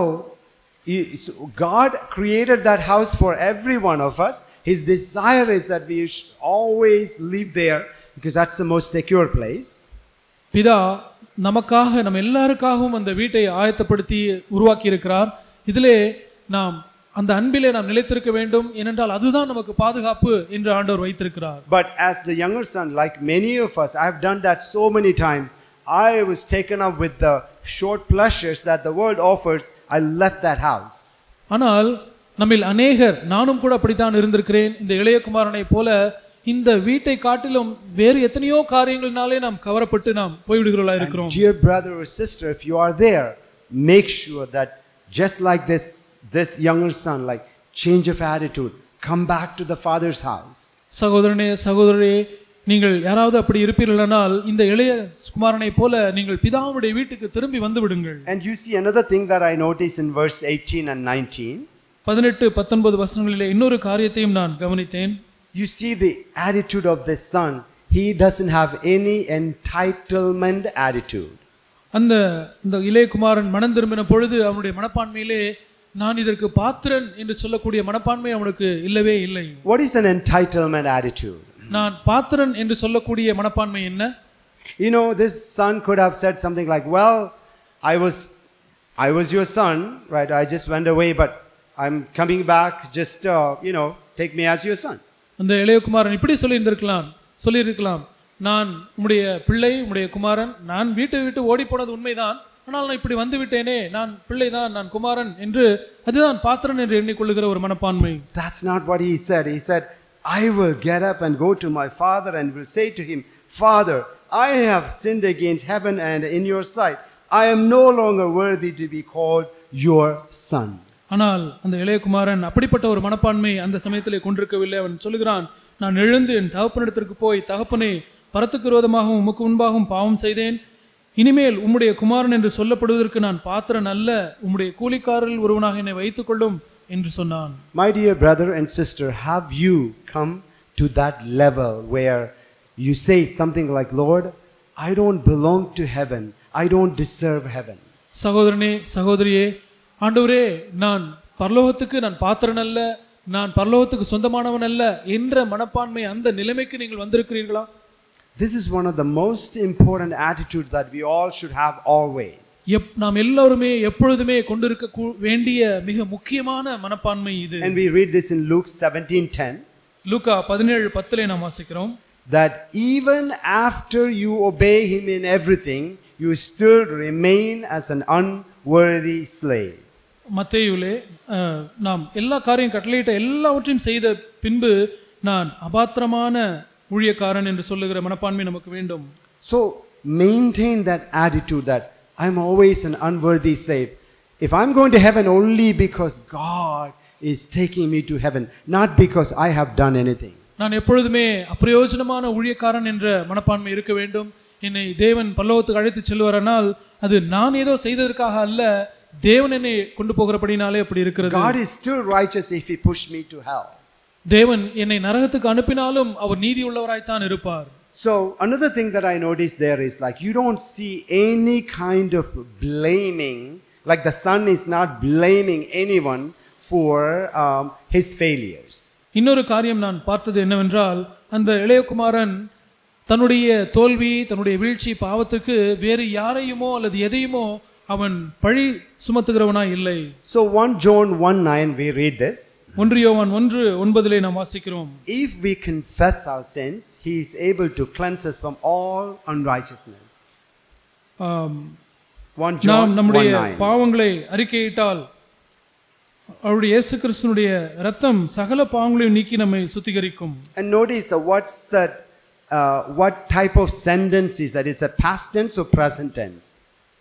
God created that house for every one of us. His desire is that we should always live there because that's the most secure place. பிதா நமக்காக நம்ம எல்லாருக்காகவும் அந்த வீட்டை ஆயத்தப்படுத்தி உருவாக்கி இருக்கிறார். இதிலே நாம் அந்த அன்பிலே நாம் நிலைத்திருக்க வேண்டும், ஏனென்றால் அதுதான் நமக்கு பாதுகாப்பு என்று ஆண்டவர் வைத்திருக்கிறார். But as the younger son, like many of us, I have done that so many times. I was taken up with the short pleasures that the world offers. I left that house. ஆனால் நம்மில் அநேகர், நானும் கூட அப்படித்தான் இருந்திருக்கிறேன், இந்த இளைய குமாரனை போல இந்த வீட்டை காட்டிலும் வேறு எத்தனையோ காரியங்களினாலே நாம் கவரப்பட்டு நாம் போய்விடுகிறவர்களாக இருக்கிறோம். Dear brother or sister, if you are there, make sure that just like this younger son, change of attitude, come back to the father's house. சகோதரனே சகோதரியே, நீங்கள் யாராவது அப்படி இருப்பீர்களானால் இந்த இளைய குமாரனை போல நீங்கள் பிதாவுடைய வீட்டுக்கு திரும்பி வந்து விடுங்கள். And you see another thing that I notice in verse 18 and 19. 18-19 வசனங்களிலே இன்னொரு காரியத்தையும் நான் கவனித்தேன். You see the attitude of this son. He doesn't have any entitlement attitude. அந்த இளைய குமாரன் மனம் திரும்பின பொழுது அவனுடைய மனப்பான்மையிலே நான் இதற்கு பாத்திரன் என்று சொல்லக்கூடிய மனப்பான்மை அவனுக்கு இல்லவே இல்லை. What is an entitlement attitude? நான் பாத்திரன் என்று சொல்லக்கூடிய மனப்பான்மை என்ன? This son could have said something like, well, I was your son, right? I just went away, but I'm coming back. Just take me as your son. அந்த இளைய குமாரன் இப்படி சொல்லியிருக்கலாம், நான் உம்முடைய பிள்ளை, உம்முடைய குமாரன், நான் வீட்டை விட்டு ஓடி போனது உண்மைதான், ஆனால் நான் இப்படி வந்து விட்டேனே, நான் பிள்ளைதான், நான் குமாரன் என்று, அதுதான் பாத்திரன் என்று எண்ணிக்கொள்ளுகிற ஒரு மனப்பான்மை. That's not what he said. He said, I will get up and go to my father and will say to him, Father, I have sinned against heaven and in your sight. I am no longer worthy to be called your son. ஆனால் அந்த இளைய குமாரன் அப்படிப்பட்ட ஒரு மனப்பான்மை அந்த சமயத்திலே கொண்டிருக்கவில்லை. அவன் சொல்லுகிறான், நான் எழுந்து என் தகப்பனிடத்திற்கு போய், தகப்பனே, பரத்துக்கு விரோதமாகவும் உமக்கு முன்பாகவும் பாவம் செய்தேன், இனிமேல் உம்முடைய குமாரன் என்று சொல்லப்படுவதற்கு நான் பாத்திரன் அல்ல, உம்முடைய கூலிக்காரரில் ஒருவனாக என்னை வைத்துக் கொள்ளும் என்று சொன்னான். My dear brother and sister, have you come to that level where you say something like, Lord, I don't belong to heaven, I don't deserve heaven? சகோதரனே சகோதரியே, ஆண்டவரே, நான் பரலோகத்துக்கு நான் பாத்திரன் அல்ல, நான் பரலோகத்துக்கு சொந்தமானவன் அல்ல என்ற மனப்பான்மை, அந்த நிலைமைக்கு நீங்கள் வந்திருக்கிறீர்களா? This is one of the most important attitudes that we all should have always. நாம் எல்லாருமே எப்பொழுதுமே கொண்டிருக்க வேண்டிய மிக முக்கியமான மனப்பான்மை இது. And we read this in Luke 17:10. லூக்கா 17:10 நாம் வாசிக்கிறோம். That even after you obey him in everything, you still remain as an unworthy slave. மத்தேயுவிலே நாம் எல்லா காரியம் கட்டளையிட்ட எல்லாவற்றையும் செய்த பின்பு நான் அபாத்திரமான ஊழியக்காரன் என்று சொல்லுகிற மனப்பான்மை நமக்கு வேண்டும். So maintain that attitude that I'm always an unworthy slave. If I'm going to heaven only because God is taking me to heaven, not because I have done anything. நான் எப்பொழுதுமே அப்பிரயோஜனமான ஊழியக்காரன் என்ற மனப்பான்மை இருக்க வேண்டும். என்னை தேவன் பரலோகத்துக்கு அழைத்து செல்வாரானால் அது நான் ஏதோ செய்ததற்காக அல்ல, தேவன் என்னை கொண்டு போகிறபடினாலே அப்படி இருக்கிறது. God is still righteous if he push me to hell. தேவன் என்னை நரகத்துக்கு அனுப்பினாலும் அவர் நீதி உள்ளவராய் தான் இருப்பார். So another thing that I noticed there is like you don't see any kind of blaming, like the son is not blaming anyone for his failures. இன்னொரு காரியம் நான் பார்த்தது என்னவென்றால், அந்த இளையகுமாரன் தன்னுடைய தோல்வி, தன்னுடைய வீழ்ச்சி, பாவத்துக்கு வேறு யாரையுமோ அல்லது எதையுமோ அவன் பழி சுமத்துகிறவனாய் இல்லை. So 1 John 1:9 we read this. 1 யோவான் 1:9 நாம் வாசிக்கிறோம். If we confess our sins, he is able to cleanse us from all unrighteousness. 1 John நாம் நம்முடைய 1:9. பாவங்களை அறிக்கையிட்டால் அவருடைய இயேசு கிறிஸ்துவினுடைய இரத்தம் சகல பாவங்களையும் நீக்கி நம்மை சுத்திகரிக்கும். And notice what's that what type of sentence is that? It's a past tense or present tense?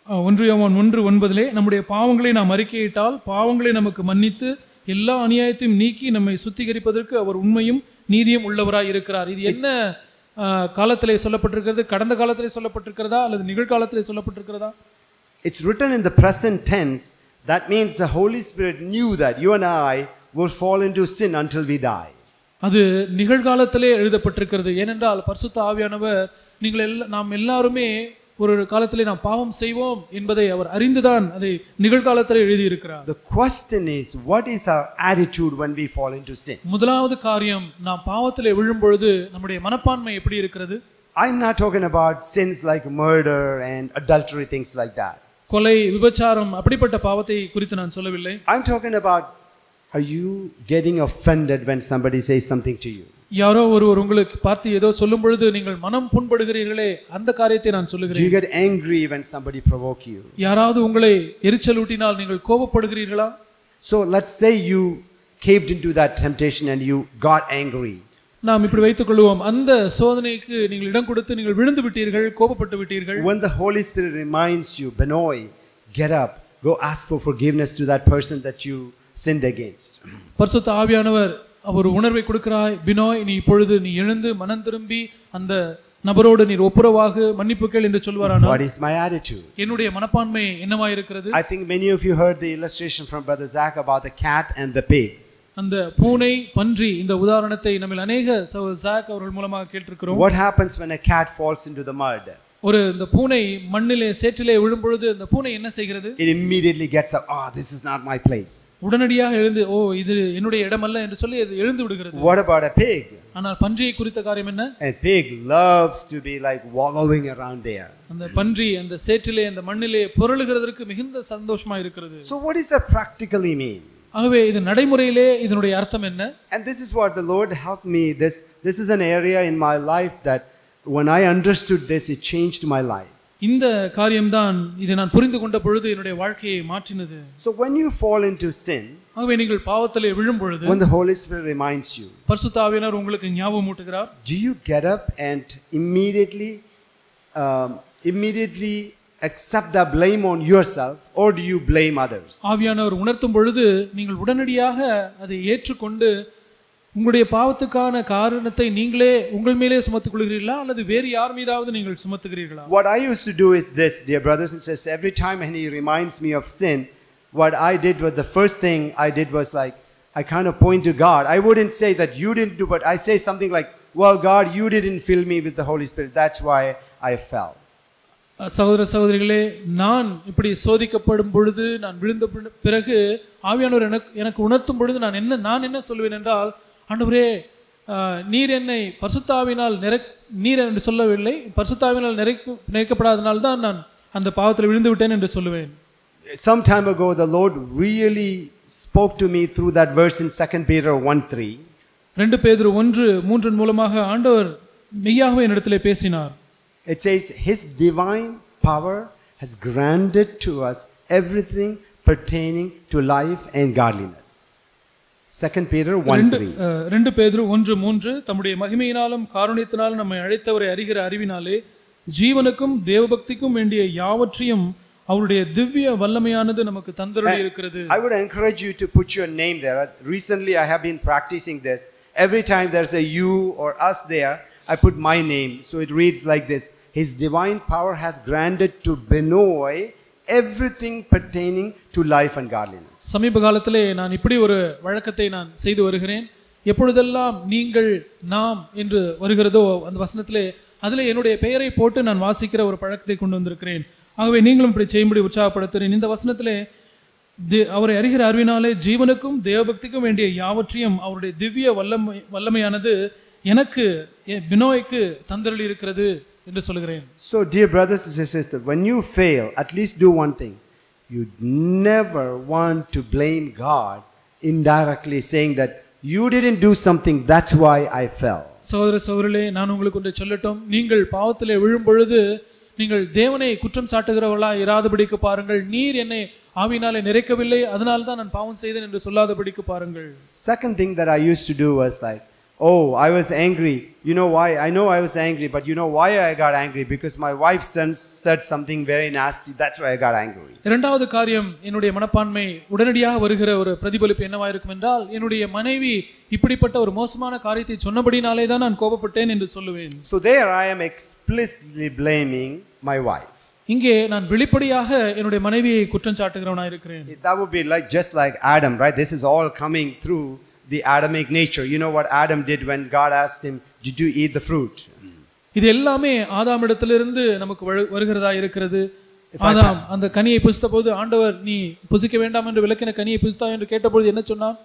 1 யோவான் 1:9 நம்முடைய பாவங்களை நாம் அறிக்கையிட்டால் பாவங்களை நமக்கு மன்னித்து எல்லா அநியாயத்தையும் நீக்கி நம்மை சுத்திகரிப்பதற்கு அவர் உண்மையும் நீதியும் உள்ளவராய் இருக்கிறார். இது என்ன காலத்திலே சொல்லப்பட்டிருக்கிறது? கடந்த காலத்திலே சொல்லப்பட்டிருக்கிறதா அல்லது நிகழ்காலத்திலே சொல்லப்பட்டிருக்கிறதா? It's written in the present tense. That means the Holy Spirit knew that you and I will fall into sin until we die. அது நிகழ்காலத்திலே எழுதப்பட்டிருக்கிறது. ஏனென்றால் பரிசுத்த ஆவியானவர் நாம் எல்லாருமே ஒரு காலத்திலே நாம் பாவம் செய்வோம் என்பதை அவர் அறிந்துதான் அதை நிகழ்காலத்திலே எழுதி இருக்கிறார். The question is, what is our attitude when we fall into sin? முதலாவது காரியம், நாம் பாவத்திலே விழும் பொழுது நம்முடைய மனப்பான்மை எப்படி இருக்கிறது? I'm not talking about sins like murder and adultery, things like that. கொலை, விபச்சாரம் அப்படிப்பட்ட பாவத்தை குறித்து நான் சொல்லவில்லை. I'm talking about, are you getting offended when somebody says something to you? யாரோ ஒருவர் உங்களுக்கு பார்த்து ஏதோ சொல்லும் பொழுது நீங்கள் மனம் புண்படுகிறீர்களே, அந்த காரியத்தை நான் சொல்லுகிறேன். Do you get angry when somebody provoke you? யாராவது உங்களை எரிச்சலூட்டினால் நீங்கள் கோபப்படுகிறீர்களா? So let's say you caved into that temptation and you got angry. நாம் இப்படி வைத்துக் கொள்வோம், அந்த சோதனைக்கு நீங்கள் இடம் கொடுத்து நீங்கள் விழுந்து விட்டீர்கள், கோபப்பட்டு விட்டீர்கள். When the Holy Spirit reminds you, Benoy, get up, go ask for forgiveness to that person that you sinned against. பரிசுத்த ஆவியானவர் அவர் உணர்வை கொடுக்கிறாய், பினோய் நீ இப்பொழுது நீ எழுந்து மனம் திரும்பி அந்த நபரோடு நீர் ஒப்புரவாக மன்னிப்பு கேள் என்று சொல்வாரானா? What is my attitude? என்னுடைய மனப்பான்மை என்னவாய் இருக்கிறது? I think many of you heard the illustration from Brother Zach about the cat and the pig. அந்த பூனை பன்றி இந்த உதாரணத்தை நம்மில் अनेக ஜாக் அவர்கள் மூலமாக கேட்டிருக்கிறோம். What happens when a cat falls into the mud? இந்த பூனை மண்ணிலே சேற்றிலே விழும் பொழுது அந்த பூனை என்ன செய்கிறது? It immediately gets up. Oh, this is not my place. உடனடியாக எழுந்து, ஓ இது என்னுடைய இடம் அல்ல என்று சொல்லி அது எழுந்து விடுகிறது. What about a pig? ஆனால் பன்றியை குறித்த காரியம் என்ன? A pig loves to be like wallowing around there. அந்த பன்றி அந்த சேற்றிலே அந்த மண்ணிலே புரளுகிறதற்கு மிகுந்த சந்தோஷமா இருக்கிறது. So what does that practically mean? ஆகவே இது நடைமுறையிலே இதனுடைய அர்த்தம் என்ன? And this is what the Lord helped me. This is an area in my life that when I understood this, it changed my life. இந்த காரியம்தான் இதை நான் புரிந்து கொண்ட பொழுது என்னுடைய வாழ்க்கையை மாற்றினது. So when you fall into sin, ஆகவே நீங்கள் பாவத்திலே விழும் பொழுது, when the Holy Spirit reminds you, பரிசுத்த ஆவியானவர் உங்களுக்கு ஞாபகமூட்டுகிறார், do you get up and immediately accept the blame on yourself, or do you blame others? ஆவியானவர் உணர்த்தும் பொழுது நீங்கள் உடனடியாக அதை ஏற்றுக்கொண்டு உங்களுடைய பாவத்துக்கான காரணத்தை நீங்களே உங்கள் மேலே சுமத்திக் கொள்கிறீர்களா அல்லது வேறு யார் மீதாவது நீங்கள் சுமத்துகிறீர்களா? What I used to do is this, dear brothers and sisters, every time when he reminds me of sin, what I did was, the first thing I did was like, I kind of point to God. I wouldn't say that you didn't do, but I say something like, well, God, you didn't fill me with the Holy Spirit. That's why I fell. சகோதர சகோதரிகளே, நான் இப்படி சோதிக்கப்படும் பொழுது, நான் விழுந்த பிறகு ஆவியானவர் எனக்கு உணர்த்தும் பொழுது நான் என்ன சொல்லுவேன் என்றால், ஆண்டவரே நீர் என்னை பரிசுத்தாவினால் நீர் என்று சொல்லவில்லை, பரிசுத்தாவினால் நிறைக்கப்படாதனால் தான் நான் அந்த பாவத்தில் விழுந்து விட்டேன் என்று சொல்லுவேன். Some time ago the Lord really spoke to me through that verse in 2 Peter 1:3. 2 பேதுரு 1:3 மூலமாக ஆண்டவர் மெய்யாகவே என்னிடத்திலே பேசினார். It says his divine power has granted to us everything pertaining to life and godliness. 2 Peter 1:3. 2 பேதுரு 1:3 தம்முடைய மகிமையினாலும் காருண்யத்தினாலும் நம்மை அழைத்தவரை அறிகிற அறிவினாலே ஜீவனுக்கும் தேவபக்திக்கும் வேண்டிய யாவற்றையும் அவருடைய திவ்ய வல்லமையானது நமக்கு தந்தருளி இருக்கிறது. I would encourage you to put your name there. Recently I have been practicing this. Every time there's a you or us there, I put my name. So it reads like this: His divine power has granted to Benoy everything pertaining to life and godliness. சமீப காலத்திலே நான் இப்படி ஒரு வழக்கத்தை நான் செய்து வருகிறேன். எப்பொழுதெல்லாம் நீங்கள் நாம் என்று வருகிறதோ அந்த வசனத்திலே அதிலே என்னுடைய பெயரை போட்டு நான் வாசிக்கிற ஒரு பழக்கத்தை கொண்டு வந்திருக்கிறேன். ஆகவே நீங்களும் இப்படி செய்யும்படி உற்சாகப்படுத்துகிறேன். இந்த வசனத்திலே அவரை அறிகிற அறிவினாலே ஜீவனுக்கும் தேவபக்திக்கும் வேண்டிய யாவற்றையும் அவருடைய திவ்ய வல்லமையானது எனக்கு பினோய்க்கு தந்தருளி இருக்கிறது என்று சொல்கிறேன். So dear brothers and sisters, when you fail, at least do one thing. You never want to blame God indirectly, saying that you didn't do something, that's why I fell. சகோதர சகோதரிகளே, நான் உங்களுக்கு ஒன்றை சொல்லட்டும். நீங்கள் பாவத்திலே விழும் பொழுது நீங்கள் தேவனை குற்றம் சாட்டுகிறவர்களாய் இராதபடிக்கு பாருங்கள். நீர் என்னை ஆவியினாலே நிறைக்கவில்லை, அதனால தான் நான் பாவம் செய்தேன் என்று சொல்லாதபடிக்கு பாருங்கள். Second thing that I used to do was like, oh, I was angry. You know why? I know I was angry, but you know why I got angry? Because my wife said something very nasty. That's why I got angry. இரண்டாவது காரியம், என்னுடைய மனப்பான்மை உடனடியாக வருகிற ஒரு பிரதிபலிப்பு என்னவா இருக்கும் என்றால், என்னுடைய மனைவி இப்படிப்பட்ட ஒரு மோசமான காரியத்தை சொன்னபடினாலே தான் நான் கோபப்பட்டேன் என்று சொல்லுவேன். So there I am explicitly blaming my wife. இங்கே நான் வெளிப்படையாக என்னுடைய மனைவியை குற்றம் சாட்டுகிறவனாக இருக்கிறேன். That would be like just like Adam, right? This is all coming through the Adamic nature. You know what Adam did when God asked him, did you eat the fruit? இது எல்லாமே ஆதாமிடத்திலிருந்து நமக்கு வருகிறதா இருக்கிறது. ஆதாம் அந்த கனியை புசித்தபோது ஆண்டவர் நீ புசிக்க வேண்டாம் என்று விலக்கின கனியை புசித்தாய் என்று கேட்டபோது என்ன சொன்னார்?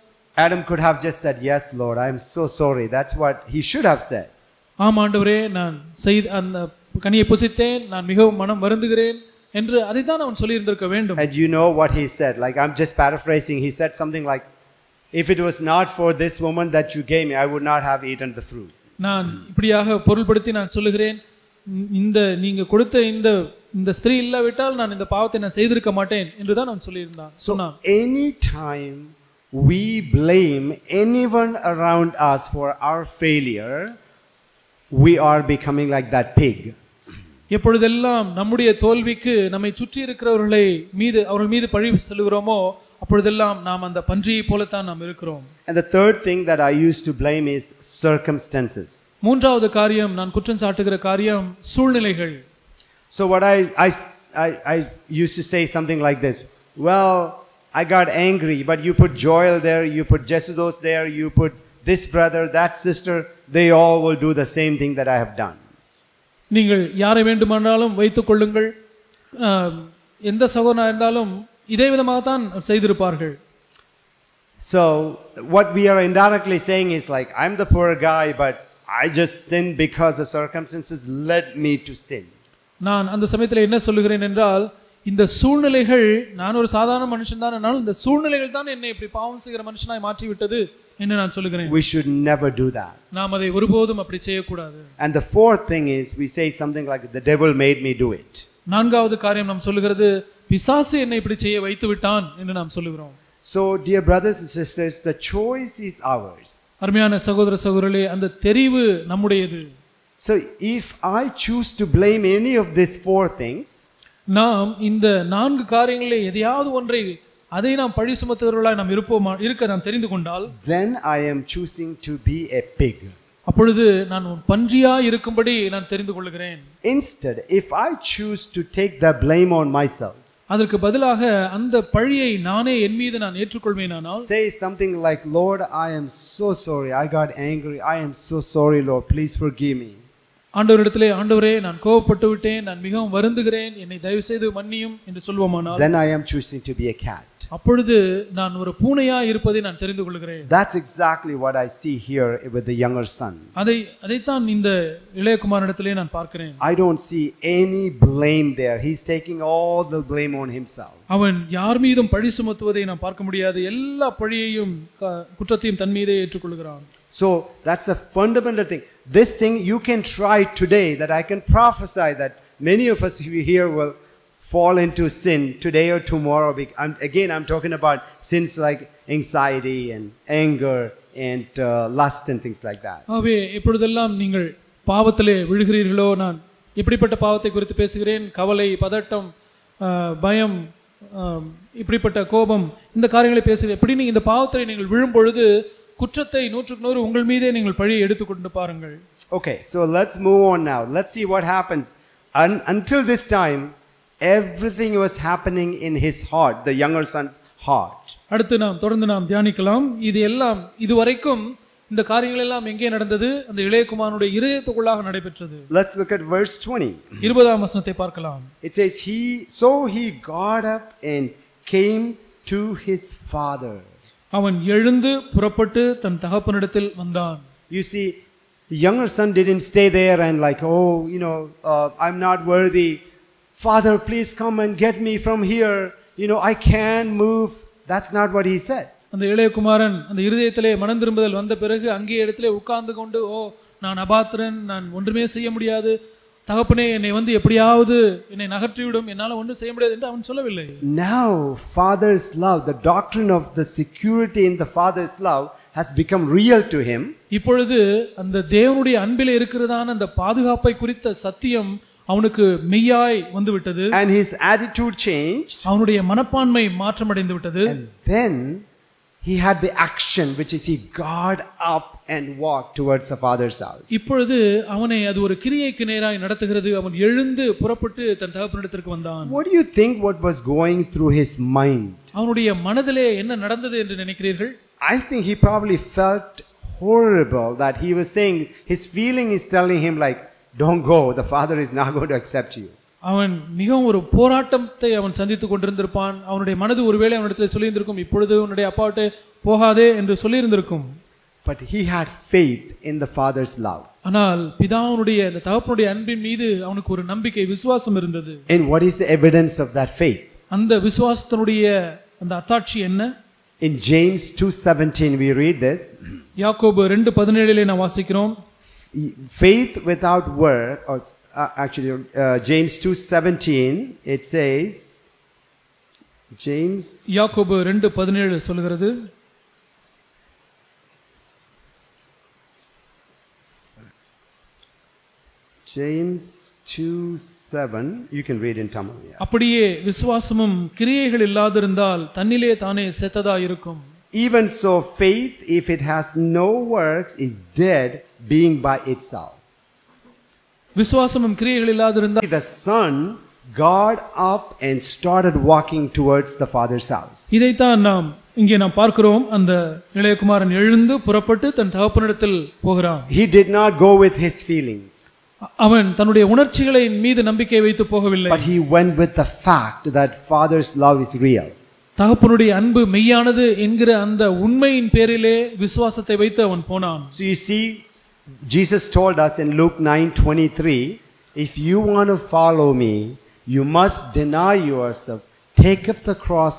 Adam could have just said, yes Lord, I am so sorry. That's what he should have said. ஆம் ஆண்டவரே, நான் அந்த கனியை புசித்தேன், நான் மிகவும் மனம் வருந்துகிறேன் என்று அதைத்தான் அவன் சொல்லி இருந்திருக்க வேண்டும். And you know what he said? Like, I'm just paraphrasing. He said something like, if it was not for this woman that you gave me, I would not have eaten the fruit. நான் இப்படியாக பொருள்படுத்தி நான் சொல்லுகிறேன், இந்த நீங்க கொடுத்த இந்த ஸ்திரீ இல்லாவிட்டால் நான் இந்த பாவத்தை நான் செய்திருக்க மாட்டேன் என்று தான் நான் சொல்லியிருந்தான். So any time we blame anyone around us for our failure, we are becoming like that pig. எப்பொழுதெல்லாம் நம்முடைய தோல்விக்கு நம்மை சுற்றி இருக்கிறவர்கள் மீது பழி செலுகிறோமோ அப்பொழுதெல்லாம் நாம் அந்த பன்றியை போலத்தான் நாம் இருக்கிறோம். And the third thing that I used to blame is circumstances. மூன்றாவது காரியம், நான் குற்றம் சாட்டுகிற காரியம் சூழ்நிலைகள். So what I used to say something like this: well, I got angry, but you put Joel there, you put Jesudos there, you put this brother, that sister, they all will do the same thing that I have done. நீங்கள் யாரை வேண்டுமானாலும் வைத்துக் கொள்ளுங்கள், எந்த சகோதரனாக இருந்தாலும் இதே விதமாக தான் செய்திருப்பார்கள். So what we are indirectly saying is like, I'm the poor guy, but I just sinned because the circumstances led me to sin. நான் அந்த சமயத்தில் என்ன சொல்லுகிறேன் என்றால், இந்த சூழ்நிலைகள், நான் ஒரு சாதாரண மனுஷன் தான், ஆனால் இந்த சூழ்நிலைகள் தான் என்னை இப்படி பாவம் செய்கிற மனுஷனாய் மாற்றி விட்டது என்று நான் சொல்லுகிறேன். We should never do that. நாம் அதை ஒருபோதும் அப்படி செய்யக்கூடாது. And the fourth thing is, we say something like, the devil made me do it. நான்காவது காரியம் நாம் சொல்லுகிறது, பிசாசு என்னை இப்படி செய்ய வைத்து விட்டான் என்று நாம் சொல்லுகிறோம். So dear brothers and sisters, the choice is ours. அருமையான சகோதர சகோதரிகளே, அந்த தெரிவு நம்முடையது. So if I choose to blame any of these four things, நாம் இந்த நான்கு காரியங்களிலே எதையாவது ஒன்றை அதை நாம் பழி சுமத்துகிறவர்களாய் நாம் இருக்க நாம் தெரிந்து கொண்டால், then I am choosing to be a pig. அப்பொழுது நான் பன்றியா இருக்கும்படி நான் தெரிந்து கொள்கிறேன். Instead, if I choose to take the blame on myself, அதற்கு பதிலாக அந்த பழியை நானே என் மீது நான் ஏற்றுக்கொள்வேனானால், say something like, Lord, I am so sorry, I got angry, I am so sorry, Lord, please forgive me. ஆண்டவரிடத்திலே, ஆண்டவரே நான் கோபப்பட்டு விட்டேன், நான் மிகவும் வருந்துகிறேன், என்னை தயவு செய்து மன்னியும் என்று சொல்வோமானால், then I am choosing to be a cat. அப்பொழுது நான் ஒரு பூனையா இருப்பதை நான் தெரிந்து கொள்கிறேன். That's exactly what I see here with the younger son. அதைத்தான் இந்த இளைய குமாரனிடத்திலே நான் பார்க்கிறேன். I don't see any blame there. He's taking all the blame on himself. அவன் யார் மீதும் பழி சுமத்துவதை நான் பார்க்க முடியாது. எல்லா பழியையும் குற்றத்தையும் தன் மீதே ஏற்றுக்கொள்கிறான். So that's a fundamental thing. This thing you can try today, that I can prophesy that many of us here will fall into sin today or tomorrow. I'm talking about sins like anxiety and anger and lust and things like that. ஆகவே எப்பொழுதெல்லாம் நீங்கள் பாவத்திலே விழுகிறீர்களோ, நான் எப்படிப்பட்ட பாவத்தை குறித்து பேசுகிறேன், கவலை, பதட்டம், பயம், இப்படிப்பட்ட கோபம், இந்த காரியங்களை பேசுகிறேன். எப்படி இந்த பாவத்தை நீங்கள் விழும் பொழுது குற்றத்தை 100% உங்கள் மீதே நீங்கள் பழியை எடுத்துக்கொண்டு பாருங்கள். Okay, so let's move on now. Let's see what happens. Until this time, everything was happening in his heart, the younger son's heart. அடுத்து நாம் தொடர்ந்து நாம் தியானிக்கலாம். இது எல்லாம் இதுவரைக்கும் இந்த காரியங்கள் எல்லாம் எங்கே நடந்தது? அந்த இளையகுமாரனுடைய இதயத்துக்குள்ளாக நடைபெற்றது. Let's look at verse 20. 20ஆம் வசனத்தை பார்க்கலாம். It says he got up and came to his father. அவன் எழுந்து புறப்பட்டு தன் தகப்பனிடத்தில் வந்தான். You see, the younger son didn't stay there and like, oh, I'm not worthy. Father, please come and get me from here. I can't move. That's not what he said. அந்த இளையகுமாரன் அந்த இருதயத்திலே மனம் திரும்புதல் வந்த பிறகு அங்கே இடத்திலே உட்கார்ந்து கொண்டு, நான் அபாத்திரன், நான் ஒன்றுமே செய்ய முடியாது, தகப்பனே என்னை எப்படியாவது என்னை நகர்த்திவிடும், என்னால ஒன்றும் செய்ய முடியாது என்று அவன் சொல்லவில்லை. Now father's love, the doctrine of the security in the father's love has become real to him. இப்பொழுது அந்த தேவனுடைய அன்பிலே இருக்கிறதான அந்த பாதுகாப்பை குறித்த சத்தியம் அவனுக்கு மெய்யாய் வந்துவிட்டது. And his attitude changed. அவனுடைய மனப்பான்மை மாற்றமடைந்து விட்டது. And then he had the action, which is he got up and walked towards the father's house. இப்பொழுது அவனை அது ஒரு கிரியைக்கு நேராய் நடத்துகிறது. அவன் எழுந்து புறப்பட்டு தன் தகப்பனிடத்திற்கு வந்தான். What do you think what was going through his mind? அவனுடைய மனதிலே என்ன நடந்தது என்று நினைக்கிறீர்கள்? I think he probably felt horrible that he was saying, his feeling is telling him like, don't go, the father is not going to accept you. அவன் மிகவும் ஒரு போராட்டத்தை அவன் சந்தித்துக் கொண்டிருந்திருப்பான். அவனுடைய மனது ஒருவேளை அவனிடத்தில் சொல்லியிருந்திருக்கும், இப்பொழுது உன்னுடைய அப்பாவிட்டு போகாதே என்று சொல்லியிருந்திருக்கும். But he had faith in the father's love. ஆனால் பிதாவுடைய அந்த தகப்பனுடைய அன்பின் மீது அவனுக்கு ஒரு நம்பிக்கை, விசுவாசம் இருந்தது. And what is the evidence of that faith? அந்த விசுவாசத்தினுடைய அந்த அத்தாட்சி என்ன? In James 2:17 we read this. யாக்கோபு 2:17 நாம் வாசிக்கிறோம். Faith without work, or James 2:17 it says, யாக்கோபு 2:17 சொல்கிறது, James 2:7, you can read in Tamil. அப்படியே விசுவாசமும் கிரியைகள் இல்லாதிருந்தால் தன்னிலே தானே செத்ததா இருக்கும். Even so, faith, if it has no works, is dead, being by itself. விசுவாசமும் கிரியைகள் இல்லாதிருந்தால் The son got up and started walking towards the father's house. இதைத்தான் நாம் இங்கே நாம் பார்க்கிறோம். அந்த இளையகுமாரன் எழுந்து புறப்பட்டு தன் தகப்பனிடத்தில் போகிறான். He did not go with his feelings. அவன் தன்னுடைய உணர்ச்சிகளின் மீது நம்பிக்கை வைத்து போகவில்லை. But he went with the fact that father's love is real. தகப்பனுடைய அன்பு மெய்யானது என்கிற அந்த உண்மையின் பேரிலே விசுவாசத்தை வைத்து அவன் போனான். So you see, Jesus told us in Luke 9:23, if you want to follow me, you must deny yourself, take up the cross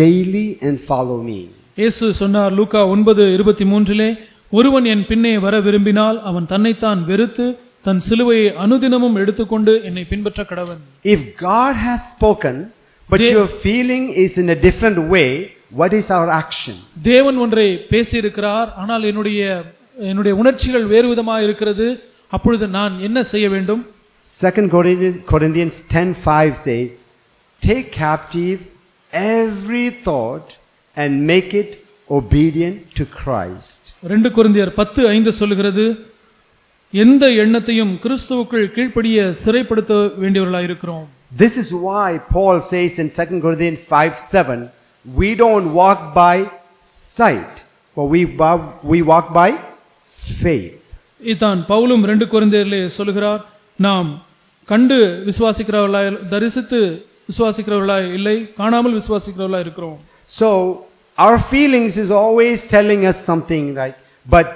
daily and follow me. இயேசு சொன்னார் லூக்கா 9:23, ஒருவன் என் பின்னே வர விரும்பினால் அவன் தன்னைத்தான் வெறுத்து தன் சிலுவையை அனுதினமும் எடுத்துக்கொண்டு என்னை பின்பற்ற கடவன். If God has spoken but your feeling is in a different way, what is our action? தேவன் ஒன்றை பேசி இருக்கிறார், ஆனால் என்னுடைய உணர்ச்சிகள் வேறு விதமாக இருக்கிறது. அப்பொழுது நான் என்ன செய்ய வேண்டும்? 2 Corinthians 10:5 says, take captive every thought and make it obedient to Christ. 2 கொரிந்தியர் 10:5 சொல்கிறது, எந்த எண்ணத்தையும் கிறிஸ்துவுக்குள் கீழ்ப்படிய சிறைப்படுத்த வேண்டியவர்களாய் இருக்கிறோம். This is why Paul says in 2 Corinthians 5:7, we don't walk by sight, but we walk by faith. இதான் பவுலும் 2 கொரிந்தியரிலே சொல்கிறார், நாம் கண்டு விசுவாசிக்கிறவர்களாய், தரிசித்து விசுவாசிக்கிறவர்களாய் இல்லை, காணாமல் விசுவாசிக்கிறவர்களாய் இருக்கிறோம். So our feelings is always telling us something, right? But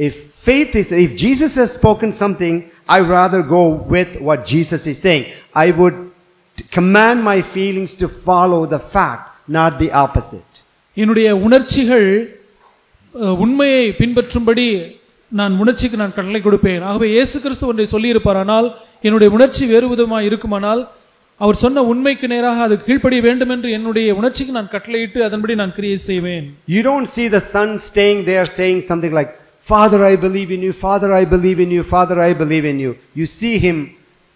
if Jesus has spoken something, I rather go with what Jesus is saying. I would command my feelings to follow the fact, not the opposite. என்னுடைய உணர்ச்சிகள் உண்மையை பின்பற்றும்படி நான் உணர்ச்சிக்கு நான் கட்டளை கொடுப்பேன். ஆகவே இயேசு கிறிஸ்து ஒன்றை சொல்லி இருப்பாரானால் என்னுடைய உணர்ச்சி வேறு விதமாக இருக்குமானால் அவர் சொன்ன உண்மைக்கு நேராக அது கீழ்ப்படிய வேண்டும் என்று என்னுடைய உணர்ச்சிக்கு நான் கட்டளையிட்டு அதன்படி நான் கிரியை செய்வேன். You don't see the son staying there saying something like, Father, I believe in you, Father, I believe in you, Father, I believe in you. You see him,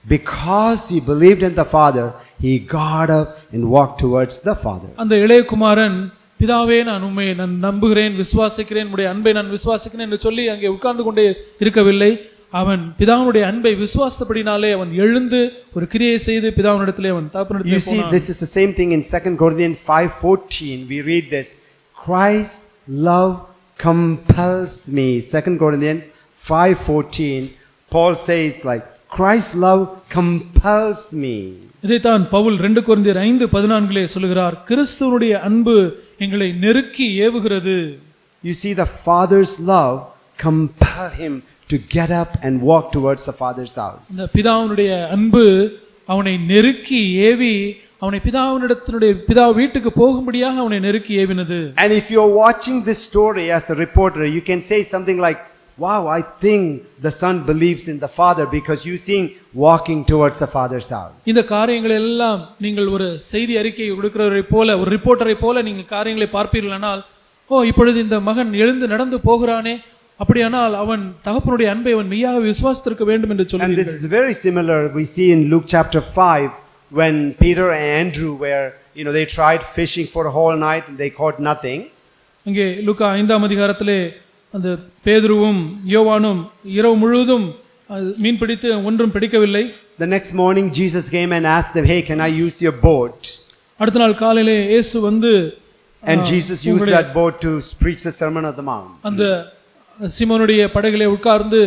because he believed in the Father, he got up and walked towards the Father. அந்த இளைய குமாரன், பிதாவே நான் உம்மை நான் நம்புகிறேன், விசுவாசிக்கிறேன், உம்முடைய அன்பை நான் விசுவாசிக்கிறேன் என்று சொல்லி அங்கே உட்கார்ந்து கொண்டே இருக்கவில்லை. அவன் பிதாவுடைய அன்பை விசுவாசத்தபடினாலே அவன் எழுந்து ஒரு கிரியை செய்து பிதாவினிடத்திலே அவன் தகப்பனிடத்திலே You see, this is the same thing in 2 Corinthians 5:14. We read this, Christ's love compels me. 2 Corinthians 5:14, Paul says like, Christ's love compels me. இதைத்தான் பவுல் 2 கொரிந்தியர் 5:14 சொல்கிறார், கிறிஸ்துவுடைய அன்பு எங்களை நெருக்கி ஏவுகிறது. You see, the Father's love compel him to get up and walk towards the Father's house. இந்த பிதாவினுடைய அன்பு அவனை நெருக்கி ஏவி அவனை பிதா வீட்டுக்கு போகும்படியாக அவனை நெருக்கி ஏவினது. And if you're watching this story as a reporter, you can say something like, wow, I think the son believes in the Father because you see him walking towards the Father's house. இந்த காரியங்கள் எல்லாம் நீங்கள் ஒரு செய்தி அறிக்கை கொடுக்கிறவரை போல, ஒரு ரிப்போர்ட்டரை போல நீங்கள் காரியங்களை பார்ப்பீர்களானால், ஓ இப்பொழுது இந்த மகன் எழுந்து நடந்து போகிறானே, அப்படியானால் அவன் தகப்பனுடைய அன்பை அவன் மெய்யாக விசுவாசித்திருக்க வேண்டும் என்று சொல்லுகிறார். And this is very similar we see in Luke chapter 5 when Peter and Andrew were, they tried fishing for a whole night and they caught nothing. அங்கே லூக்கா 5ஆம் அதிகாரத்திலே அந்த பேதுருவும் யோவானும் இரவு முழுவதும் மீன் பிடித்து ஒன்றும் பிடிக்கவில்லை. The next morning Jesus came and asked them, hey, can I use your boat? அடுத்த நாள் காலையிலே இயேசு வந்து and Jesus used that boat to preach the Sermon on the Mount. அந்த சீமோனுடைய படகிலே உட்கார்ந்து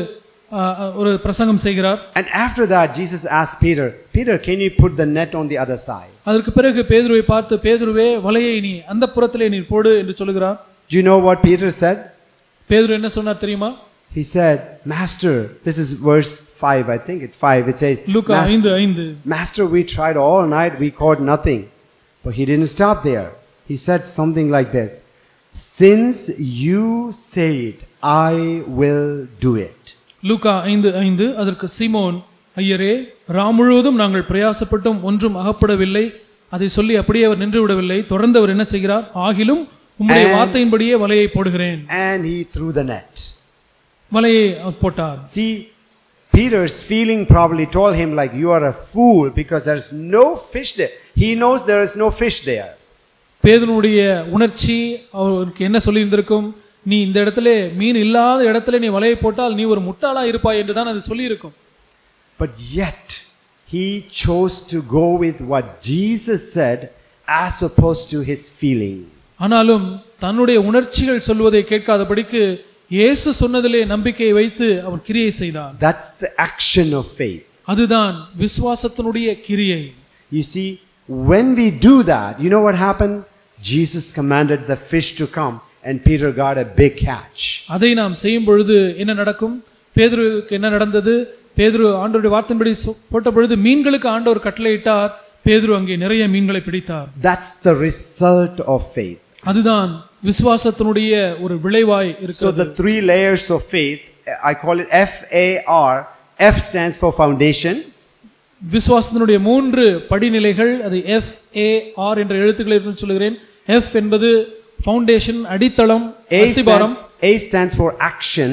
ஒரு பிரசங்கம் செய்கிறார். And after that Jesus asked Peter, Peter, can you put the net on the other side? அதற்கு பிறகு பேதுருவை பார்த்து, பேதுருவே வலையை நீ அந்த புறத்திலே நீ போடு என்று சொல்கிறார். Do you know what Peter said? பேதுரு என்ன சொன்னார் தெரியுமா? He said, Master, this is verse 5, I think it's 5. It says, Luca 5:5. Master, we tried all night, we caught nothing. But he didn't stop there. He said something like this, since you say it, I will do it. லூக்கா 5:5. அதற்கு சீமோன், ஐயரே, ராமுழுவதும் நாங்கள் பிரயாசப்பட்டும் ஒன்றும் அகப்படவில்லை. அதை சொல்லி அப்படியே அவர் நின்று விடவில்லை. தொடர்ந்து அவர் என்ன செய்கிறார்? ஆகிலும் உம்முடைய வார்த்தையின்படியே வலையை போடுகிறேன். And he threw the net. வலையை போட்டார். See, Peter's feeling probably told him like, you are a fool because there is no fish there. He knows there is no fish there. பேதுருவுடைய உணர்ச்சி அவருக்கு என்ன சொல்லி இருந்திருக்கும்? நீ இந்த இடத்துல மீன் இல்லாத இடத்துல நீ வலையை போட்டால் நீ ஒரு முட்டாளா இருப்பாய் என்று தான் அது சொல்லி இருக்கும். But yet he chose to go with what Jesus said as opposed to his feeling. ஆனாலும் தன்னுடைய உணர்ச்சிகள் சொல்வதை கேட்காதபடிக்கு இயேசு சொன்னதிலே நம்பிக்கையை வைத்து அவர் கிரியை செய்தார். That's the action of faith. அதுதான் விசுவாசத்தினுடைய கிரியை. You see, when we do that, you know what happened? Jesus commanded the fish to come and Peter got a big catch. அதை நாம் செய்யும் பொழுது என்ன நடக்கும்? பேதுருவுக்கு என்ன நடந்தது? பேதுரு ஆண்டவருடைய வார்த்தையின்படி போட்ட பொழுது மீன்களுக்கு ஆண்டவர் கட்டளையிட்டார். பேதுரு அங்கே நிறைய மீன்களை பிடித்தார். That's the result of faith. அதுதான் விசுவாசத்தினுடைய ஒரு விளைவாய் இருக்கிறது. So the three layers of faith, I call it FAR. F stands for foundation. விசுவாசத்தினுடைய மூன்று படிநிலைகள், அது FAR என்ற எழுத்துக்களை என்று சொல்கிறேன். F என்பது ஃபவுண்டேஷன், அடித்தளம், அஸ்திபாரம். A stands for action.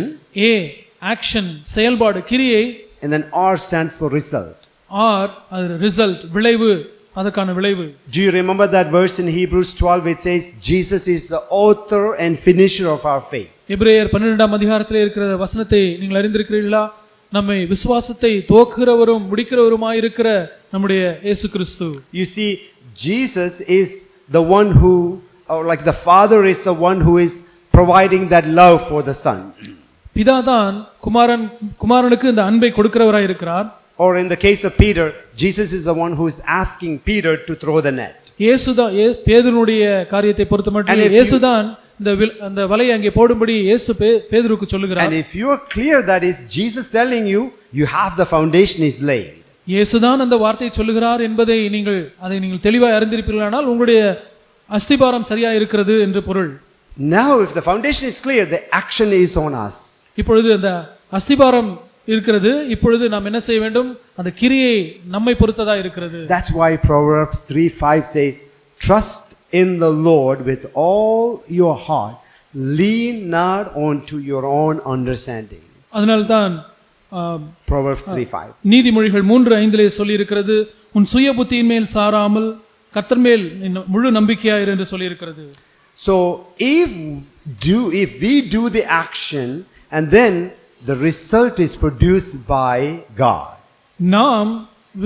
A action, செயல்பாடு, கிரியை. And then R stands for result. R அது ரிசல்ட், விளைவு, அதற்கான விளைவு. Do you remember that verse in Hebrews 12 which says Jesus is the author and finisher of our faith? எபிரேயர் 12ஆம் அதிகாரத்திலே இருக்கிற வசனத்தை நீங்கள் அறிந்திருக்கிறீர்களா? நம்மை விசுவாசத்தை துவக்குகிறவரும் முடிக்கிறவருமாய் இருக்கிற நம்முடைய இயேசு கிறிஸ்து. You see, Jesus is the one who, or like the Father is the one who is providing that love for the Son. பிதாதான் குமாரனுக்கு இந்த அன்பை கொடுக்கிறவராய் இருக்கிறார். Or in the case of Peter, Jesus is the one who is asking Peter to throw the net. இயேசுதான் பேதுருவுடைய காரியத்தை பொறுத்தமட்டில் இயேசுதான் அந்த வலையை அங்கே போடும்படி இயேசு பேதுருக்கு சொல்லுகிறார். And if you are clear that is Jesus telling you, you have the foundation is laid. இயேசுதான் அந்த வார்த்தையை சொல்லுகிறார் என்பதை நீங்கள் தெளிவாய் அறிந்திருப்பீர்களானால் உங்களுடைய அஸ்திபாரம் சரியா இருக்கிறது என்று பொருள். Now if the foundation is clear, the action is on us. இப்பொழுது அந்த அஸ்திபாரம் இருக்கிறது. இப்பொழுது நாம் என்ன செய்ய வேண்டும்? அந்த கிரியை நம்மை பொறுத்ததா இருக்கிறது. That's why Proverbs 3:5 says, trust in the Lord with all your heart, lean not onto your own understanding. அதனால்தான் Proverbs 3:5. நீதிமொழிகள் 3:5 சொல்லி இருக்கிறது, உன் சுய புத்தியின் மேல் சாராமல் கர்த்தர் மேல் முழு நம்பிக்கையாயிரு என்று சொல்லி இருக்கிறது. So if we do the action and then the result is produced by God. நாம்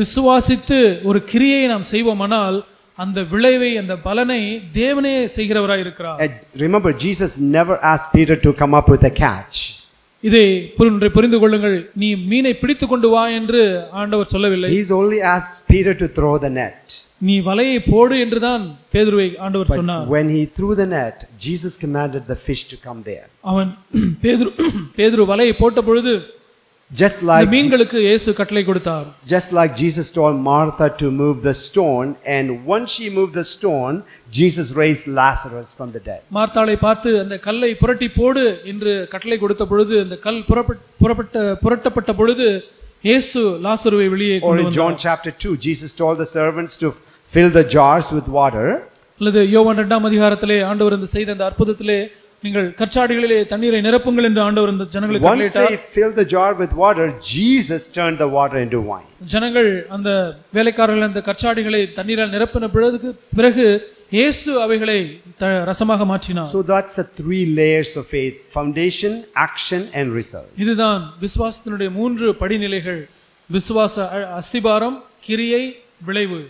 விசுவாசித்து ஒரு கிரியை நாம் செய்வோமானால் அந்த விளைவை அந்த பலனை தேவனே செய்கிறவராய் இருக்கிறார். Remember, Jesus never asked Peter to come up with a catch. இதை புரிந்து கொள்ளுங்கள், நீ மீனை பிடித்து கொண்டு வா என்று ஆண்டவர் சொல்லவில்லை. He's only asked Peter to throw the net. நீ வலையை போடு என்றுதான் பேதுருவை ஆண்டவர் சொன்னார். When he threw the net, Jesus commanded the fish to come there. அவன் பேதுரு வலையை போட்ட பொழுது just like மீன்களுக்கு இயேசு கட்டளை கொடுத்தார். Just like Jesus told Martha to move the stone, and once she moved the stone, Jesus raised Lazarus from the dead. மார்த்தாளை பார்த்து அந்த கல்லை புரட்டி போடு என்று கட்டளை கொடுத்த பொழுது அந்த கல் புரட்டப்பட்ட பொழுது இயேசு லாசருவை வெளியே கொண்டு வந்தார். Or in John chapter 2, Jesus told the servants to fill the jars with water. அல்லது யோவான் 2ஆம் அதிகாரத்திலே ஆண்டவர் இந்த செய்த அந்த அற்புதத்திலே நீங்கள் கற்சாடிகளிலே தண்ணீரை நிரப்புங்கள் என்று ஆண்டவர் இந்த ஜனங்களுக்கு கட்டளையிட்டார். Once they filled the jar with water, Jesus turned the water into wine. ஜனங்கள் அந்த வேலைக்காரர்கள் அந்த கற்சாடிகளை தண்ணீரால் நிரப்பின பிறகு இயேசு அவைகளை ரசமாக மாற்றினார். So that's the 3 layers of faith: foundation, action and result. இதுதான் விசுவாசத்தினுடைய 3 படிநிலைகள்: விசுவாச அஸ்திபாரம், கிரியை, விளைவு.